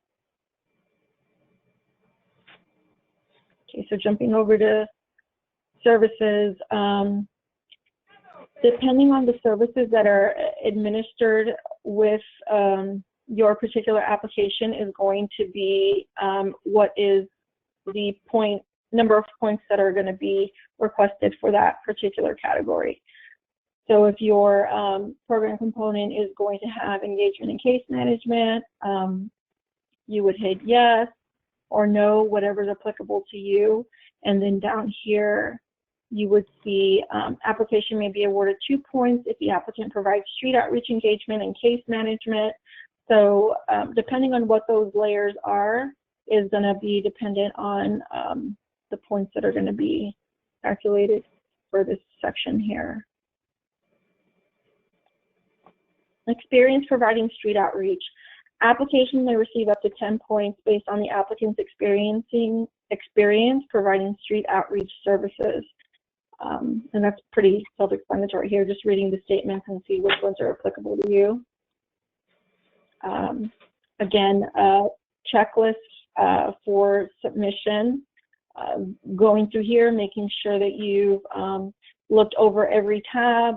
Okay, so jumping over to services, depending on the services that are administered with your particular application is going to be what is the number of points that are going to be requested for that particular category. So if your program component is going to have engagement and case management, you would hit yes or no, whatever is applicable to you. And then down here, you would see application may be awarded 2 points if the applicant provides street outreach engagement and case management. So depending on what those layers are is going to be dependent on the points that are going to be calculated for this section here. Experience providing street outreach. Applications may receive up to 10 points based on the applicant's experience providing street outreach services. And that's pretty self-explanatory here, just reading the statements and see which ones are applicable to you. Again, checklist for submission, going through here, making sure that you've looked over every tab,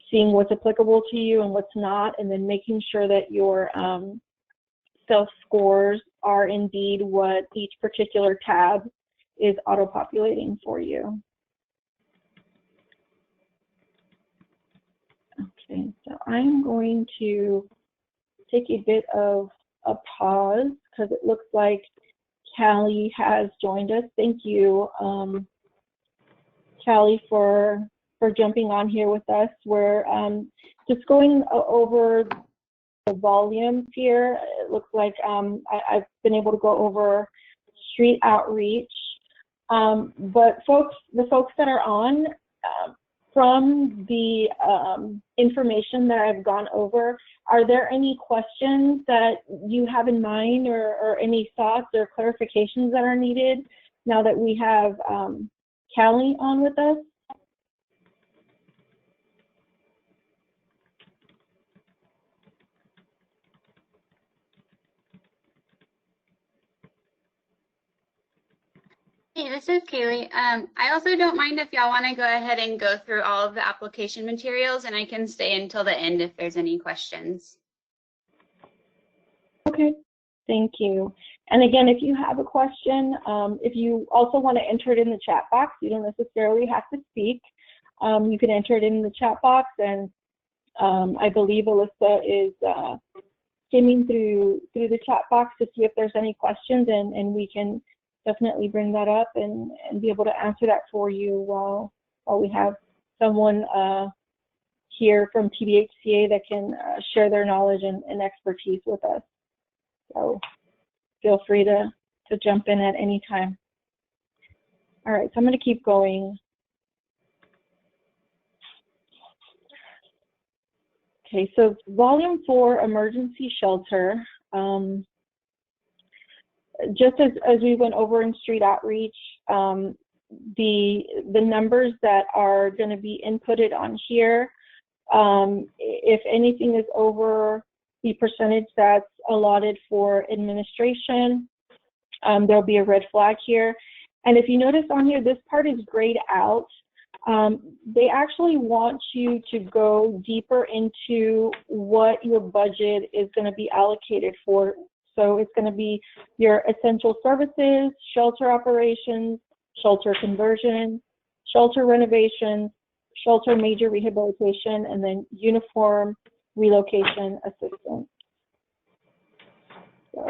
seeing what's applicable to you and what's not, and then making sure that your self-scores are indeed what each particular tab is auto-populating for you. Okay, so I'm going to take a bit of a pause because it looks like Callie has joined us. Thank you, Callie, for jumping on here with us. We're just going over the volumes here. It looks like I've been able to go over street outreach. But the folks that are on, from the information that I've gone over, are there any questions that you have in mind or any thoughts or clarifications that are needed now that we have Callie on with us? Hey, this is Kaylee. I also don't mind if y'all want to go ahead and go through all of the application materials, and I can stay until the end if there's any questions. Okay, thank you. And again, if you have a question, if you also want to enter it in the chat box, you don't necessarily have to speak. You can enter it in the chat box, and I believe Alyssa is skimming through the chat box to see if there's any questions, and we can definitely bring that up and be able to answer that for you while we have someone here from TDHCA that can share their knowledge and expertise with us. So feel free to jump in at any time. All right, so I'm going to keep going. Okay, so volume 4, emergency shelter. Just as we went over in street outreach, the numbers that are going to be inputted on here, if anything is over the percentage that's allotted for administration, there'll be a red flag here. And if you notice on here, this part is grayed out. They actually want you to go deeper into what your budget is going to be allocated for. So it's going to be your essential services, shelter operations, shelter conversion, shelter renovation, shelter major rehabilitation, and then uniform relocation assistance. So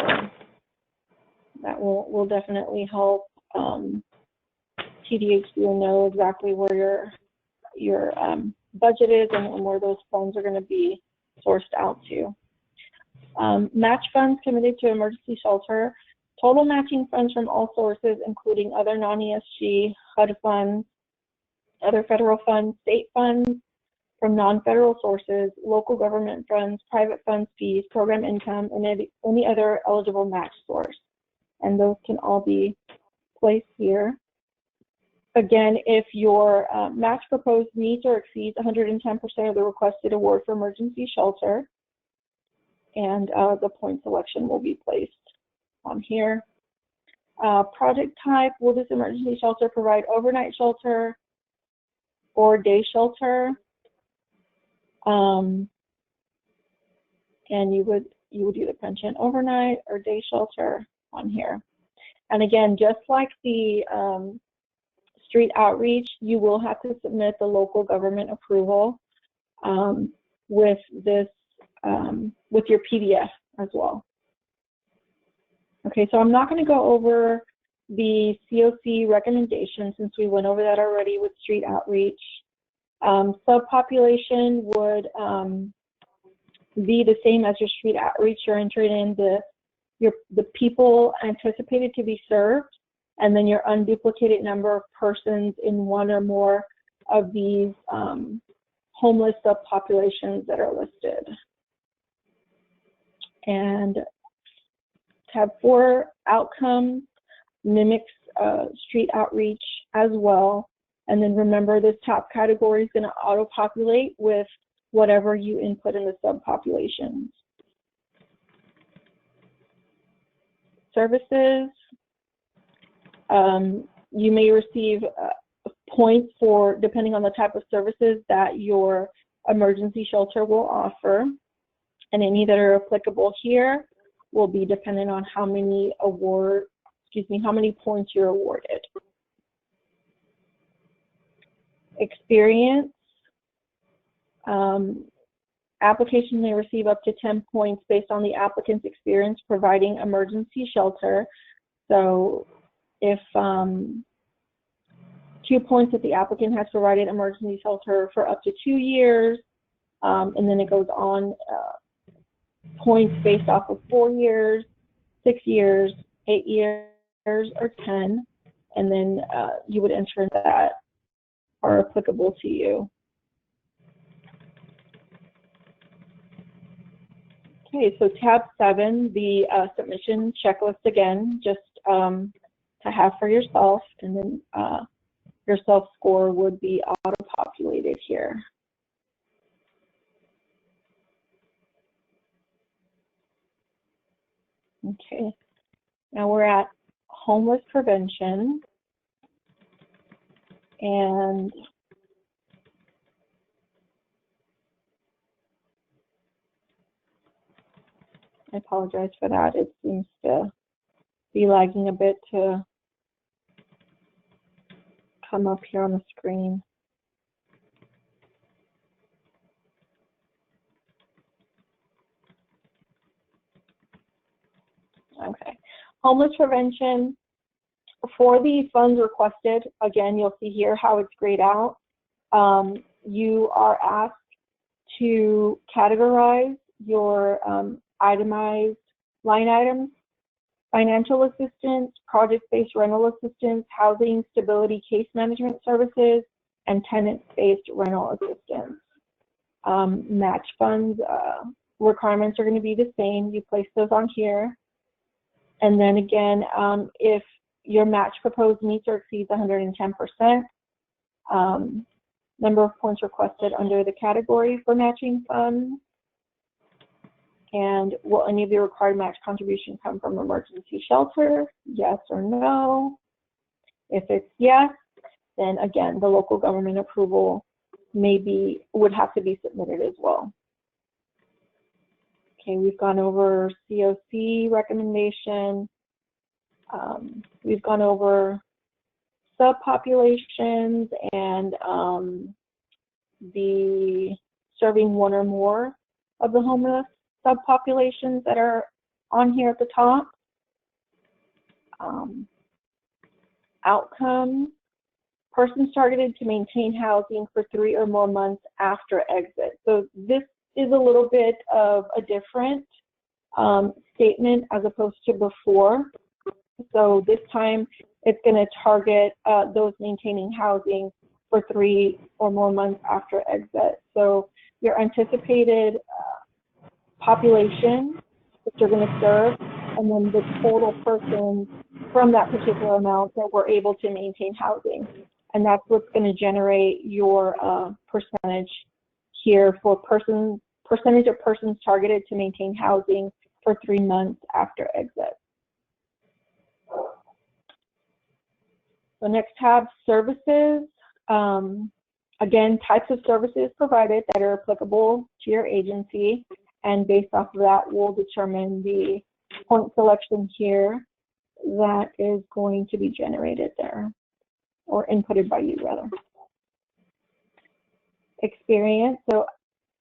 that will definitely help TDHCA know exactly where your budget is and where those funds are going to be sourced out to. Match funds committed to emergency shelter. Total matching funds from all sources, including other non-ESG, HUD funds, other federal funds, state funds, from non-federal sources, local government funds, private funds, fees, program income, and any other eligible match source. And those can all be placed here. Again, if your match proposed meets or exceeds 110% of the requested award for emergency shelter, and the point selection will be placed on here. Project type, will this emergency shelter provide overnight shelter or day shelter? And you would either mention overnight or day shelter on here. And again, just like the street outreach, you will have to submit the local government approval with this with your PDF as well. Okay, so I'm not going to go over the COC recommendation since we went over that already with street outreach. Subpopulation would be the same as your street outreach. You're entering in the people anticipated to be served, and then your unduplicated number of persons in one or more of these homeless subpopulations that are listed. And tab 4, outcomes, mimics street outreach as well. And then remember, this top category is going to auto-populate with whatever you input in the subpopulations. Services, you may receive points for, depending on the type of services that your emergency shelter will offer. And any that are applicable here will be dependent on how many how many points you're awarded. Experience, application may receive up to 10 points based on the applicant's experience providing emergency shelter. So if 2 points if the applicant has provided emergency shelter for up to 2 years, and then it goes on points based off of 4 years, 6 years, 8 years, or 10, and then you would enter that are applicable to you. Okay, so tab 7, the submission checklist again, just to have for yourself, and then your self-score would be auto-populated here. Okay, now we're at homeless prevention, and I apologize for that. It seems to be lagging a bit to come up here on the screen. Okay, homeless prevention. For the funds requested, again, you'll see here how it's grayed out. You are asked to categorize your itemized line items: financial assistance, project-based rental assistance, housing stability case management services, and tenant-based rental assistance. Match funds requirements are going to be the same. You place those on here. And then again, if your match proposed meets or exceeds 110%, number of points requested under the category for matching funds, and will any of the required match contribution come from emergency shelter? Yes or no. If it's yes, then again, the local government approval would have to be submitted as well. Okay, we've gone over COC recommendation. We've gone over subpopulations and the serving one or more of the homeless subpopulations that are on here at the top. Outcomes, persons targeted to maintain housing for 3 or more months after exit. So this is a little bit of a different statement as opposed to before. So this time it's going to target those maintaining housing for 3 or more months after exit. So your anticipated population that you're going to serve, and then the total persons from that particular amount that were able to maintain housing. And that's what's going to generate your percentage here for percentage of persons targeted to maintain housing for 3 months after exit. The next tab, services. Again, types of services provided that are applicable to your agency, and based off of that, we'll determine the point selection here that is going to be generated there, or inputted by you rather. Experience. So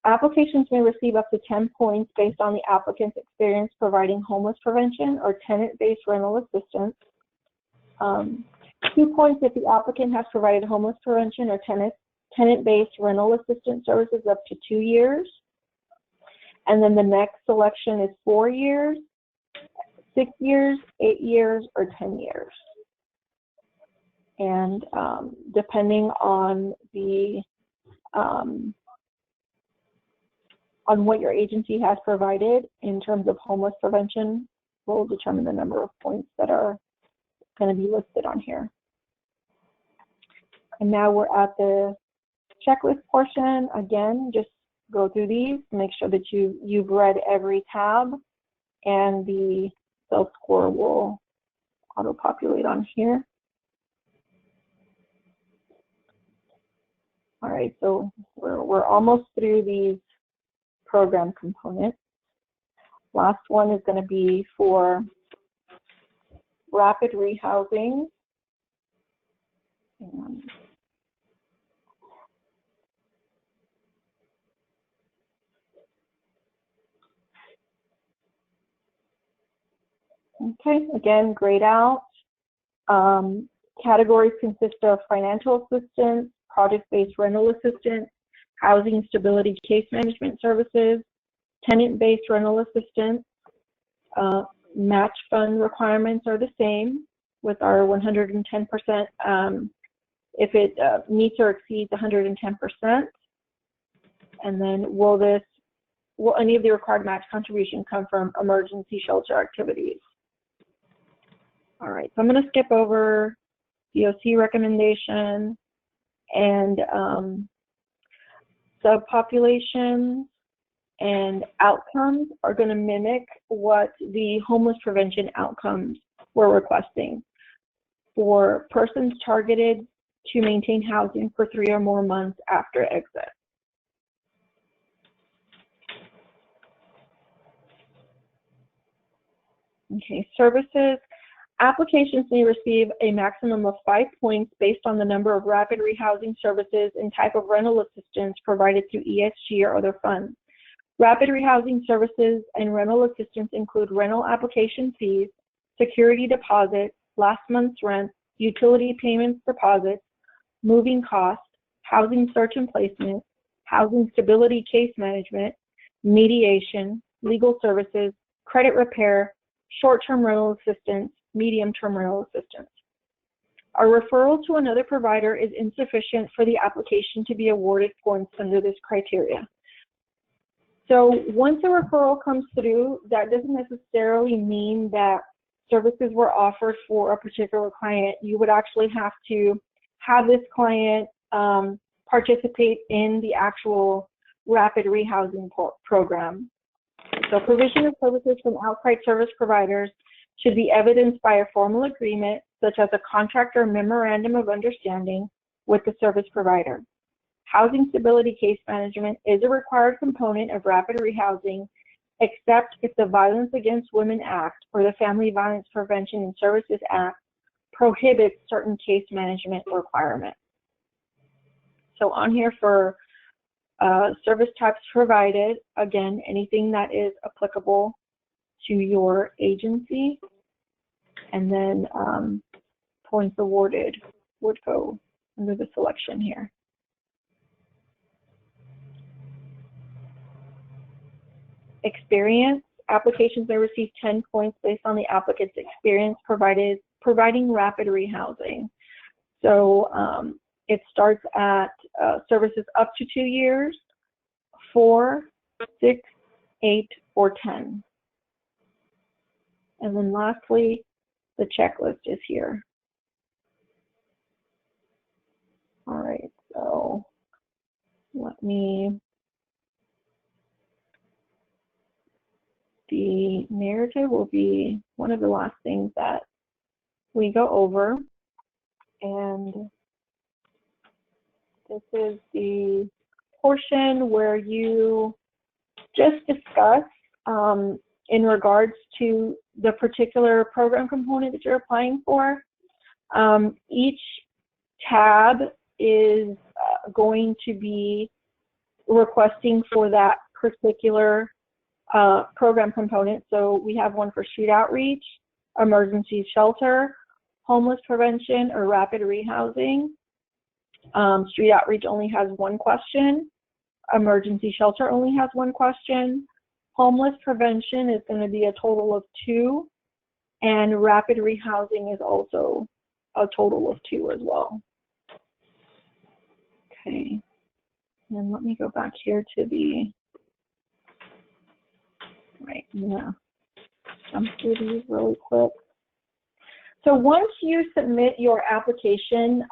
applications may receive up to 10 points based on the applicant's experience providing homeless prevention or tenant-based rental assistance. 2 points if the applicant has provided homeless prevention or tenant-based rental assistance services up to 2 years. And then the next selection is 4 years, 6 years, 8 years, or 10 years. And depending on the on what your agency has provided in terms of homeless prevention, will determine the number of points that are going to be listed on here. And now we're at the checklist portion. Again, just go through these, make sure that you've read every tab, and the self-score will auto-populate on here. All right, so we're almost through these program components. Last one is going to be for rapid rehousing. Okay, again, grayed out. Categories consist of financial assistance, project-based rental assistance, housing stability case management services, tenant-based rental assistance. Match fund requirements are the same with our 110%. If it meets or exceeds 110%, and then will any of the required match contribution come from emergency shelter activities? All right, so I'm going to skip over DOC recommendation and subpopulations, and outcomes are going to mimic what the homeless prevention outcomes were requesting for persons targeted to maintain housing for 3 or more months after exit. Okay, services. Applications may receive a maximum of 5 points based on the number of rapid rehousing services and type of rental assistance provided through ESG or other funds. Rapid rehousing services and rental assistance include rental application fees, security deposits, last month's rent, utility payments deposits, moving costs, housing search and placement, housing stability case management, mediation, legal services, credit repair, short-term rental assistance, medium-term rental assistance. A referral to another provider is insufficient for the application to be awarded points under this criteria. So once a referral comes through, that doesn't necessarily mean that services were offered for a particular client. You would actually have to have this client participate in the actual rapid rehousing program. So provision of services from outside service providers should be evidenced by a formal agreement, such as a contract or memorandum of understanding with the service provider. Housing stability case management is a required component of rapid rehousing, except if the Violence Against Women Act or the Family Violence Prevention and Services Act prohibits certain case management requirements. So on here for service types provided, again, anything that is applicable to your agency, and then points awarded would go under the selection here. Experience. Applications may receive 10 points based on the applicant's experience providing rapid rehousing. So it starts at services up to 2 years, 4, 6, 8, or 10. And then lastly, the checklist is here. All right, so the narrative will be one of the last things that we go over. And this is the portion where you just discuss in regards to the particular program component that you're applying for. Each tab is going to be requesting for that particular program component. So we have one for street outreach, emergency shelter, homeless prevention, or rapid rehousing. Street outreach only has 1 question. Emergency shelter only has 1 question. Homeless prevention is going to be a total of 2. And rapid rehousing is also a total of 2 as well. Okay. And let me go back here to the, right, yeah. Jump through these really quick. So once you submit your application,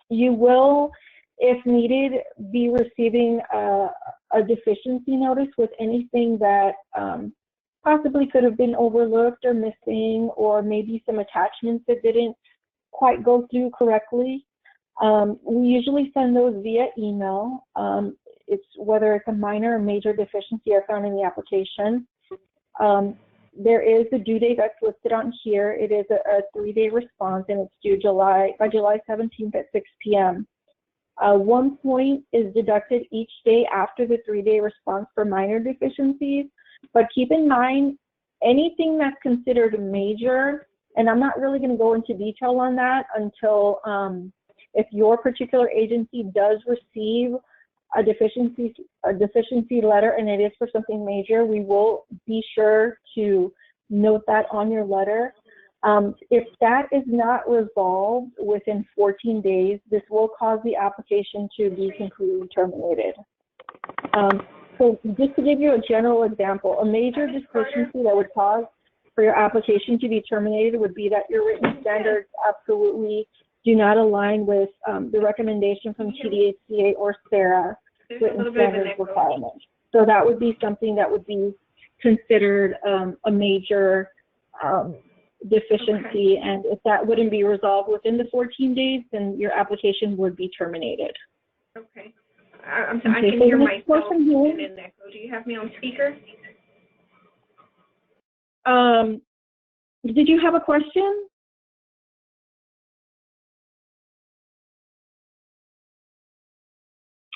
you will, if needed, be receiving a deficiency notice with anything that possibly could have been overlooked or missing, or maybe some attachments that didn't quite go through correctly. We usually send those via email. It's whether it's a minor or major deficiency are found in the application. There is a due date that's listed on here. It is a 3-day response, and it's due by July 17th at 6 p.m. 1 point is deducted each day after the 3-day response for minor deficiencies, but keep in mind anything that's considered major, and I'm not really going to go into detail on that until if your particular agency does receive a deficiency letter and it is for something major, we will be sure to note that on your letter. If that is not resolved within 14 days, this will cause the application to be completely terminated. So just to give you a general example, a major deficiency that would cause for your application to be terminated would be that your written standards absolutely do not align with the recommendation from TDHCA or SARA written standards requirements. So that would be something that would be considered a major deficiency, and if that wouldn't be resolved within the 14 days, then your application would be terminated. Okay. I can hear myself in an echo. Do you have me on speaker? Did you have a question?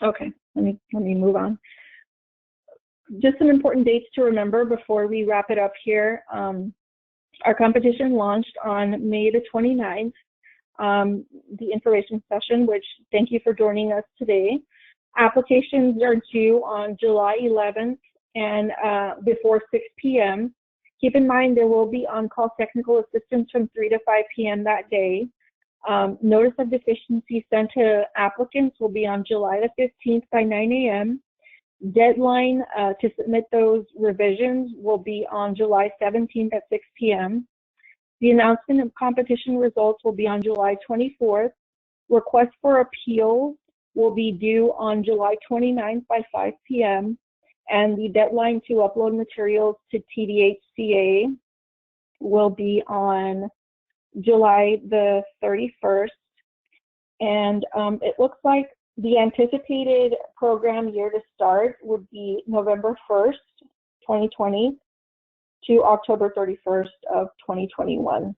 Okay, let me move on. Just some important dates to remember before we wrap it up here. Our competition launched on May the 29th, the information session, which thank you for joining us today. Applications are due on July 11th and before 6 p.m. Keep in mind there will be on-call technical assistance from 3 to 5 p.m. that day. Notice of deficiency sent to applicants will be on July the 15th by 9 a.m. Deadline to submit those revisions will be on July 17th at 6 p.m. The announcement of competition results will be on July 24th. Request for appeals will be due on July 29th by 5 p.m. And the deadline to upload materials to TDHCA will be on July the 31st. And it looks like the anticipated program year to start would be November 1st, 2020 to October 31st of 2021.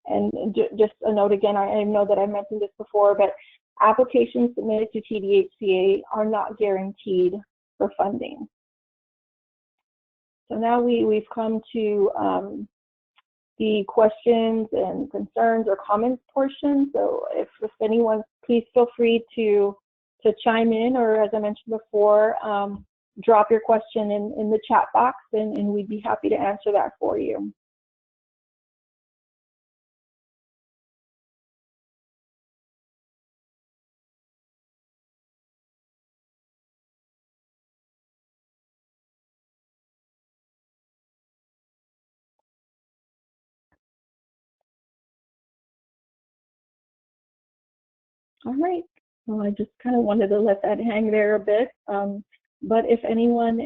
And just a note again, I know that I mentioned this before, but applications submitted to TDHCA are not guaranteed for funding. So now we've come to the questions and concerns or comments portion. So if anyone, please feel free to chime in, or as I mentioned before, drop your question in the chat box, and we'd be happy to answer that for you. All right. Well, I just kind of wanted to let that hang there a bit. But if anyone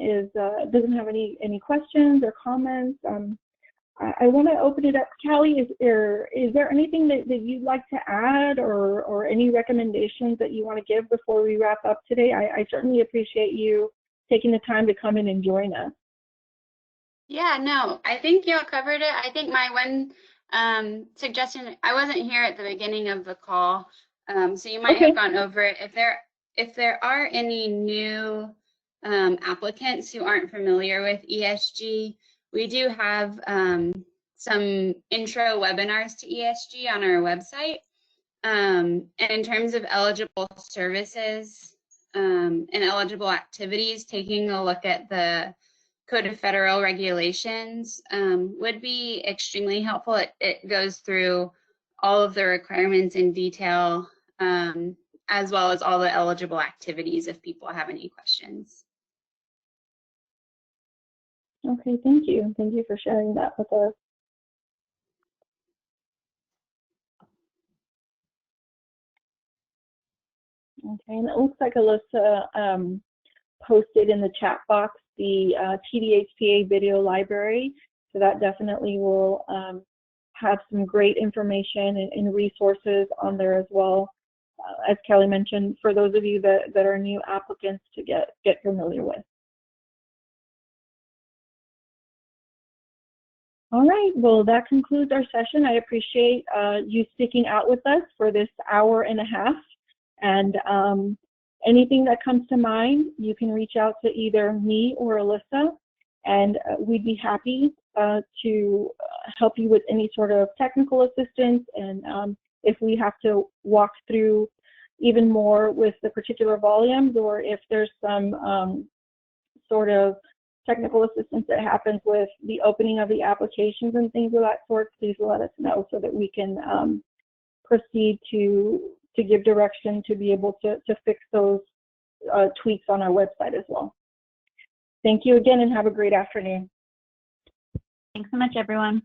doesn't have any questions or comments, I want to open it up. Callie, is there anything that you'd like to add, or any recommendations that you want to give before we wrap up today? I certainly appreciate you taking the time to come in and join us. Yeah, no, I think y'all covered it. I think my one suggestion, I wasn't here at the beginning of the call, so you might have gone over it. If there are any new applicants who aren't familiar with ESG, we do have some intro webinars to ESG on our website. And in terms of eligible services and eligible activities, taking a look at the Code of Federal Regulations would be extremely helpful. It goes through all of the requirements in detail, as well as all the eligible activities if people have any questions. Okay, thank you. Thank you for sharing that with us. Okay, and it looks like Alyssa posted in the chat box the TDHCA video library, so that definitely will have some great information and resources on there as well, as Kelly mentioned, for those of you that are new applicants to get familiar with. All right, well, that concludes our session. I appreciate you sticking out with us for this hour and a half. And anything that comes to mind, you can reach out to either me or Alyssa, and we'd be happy to help you with any sort of technical assistance. And if we have to walk through even more with the particular volumes, or if there's some sort of technical assistance that happens with the opening of the applications and things of that sort, please let us know so that we can proceed to give direction to be able to fix those tweaks on our website as well. Thank you again, and have a great afternoon. Thanks so much, everyone.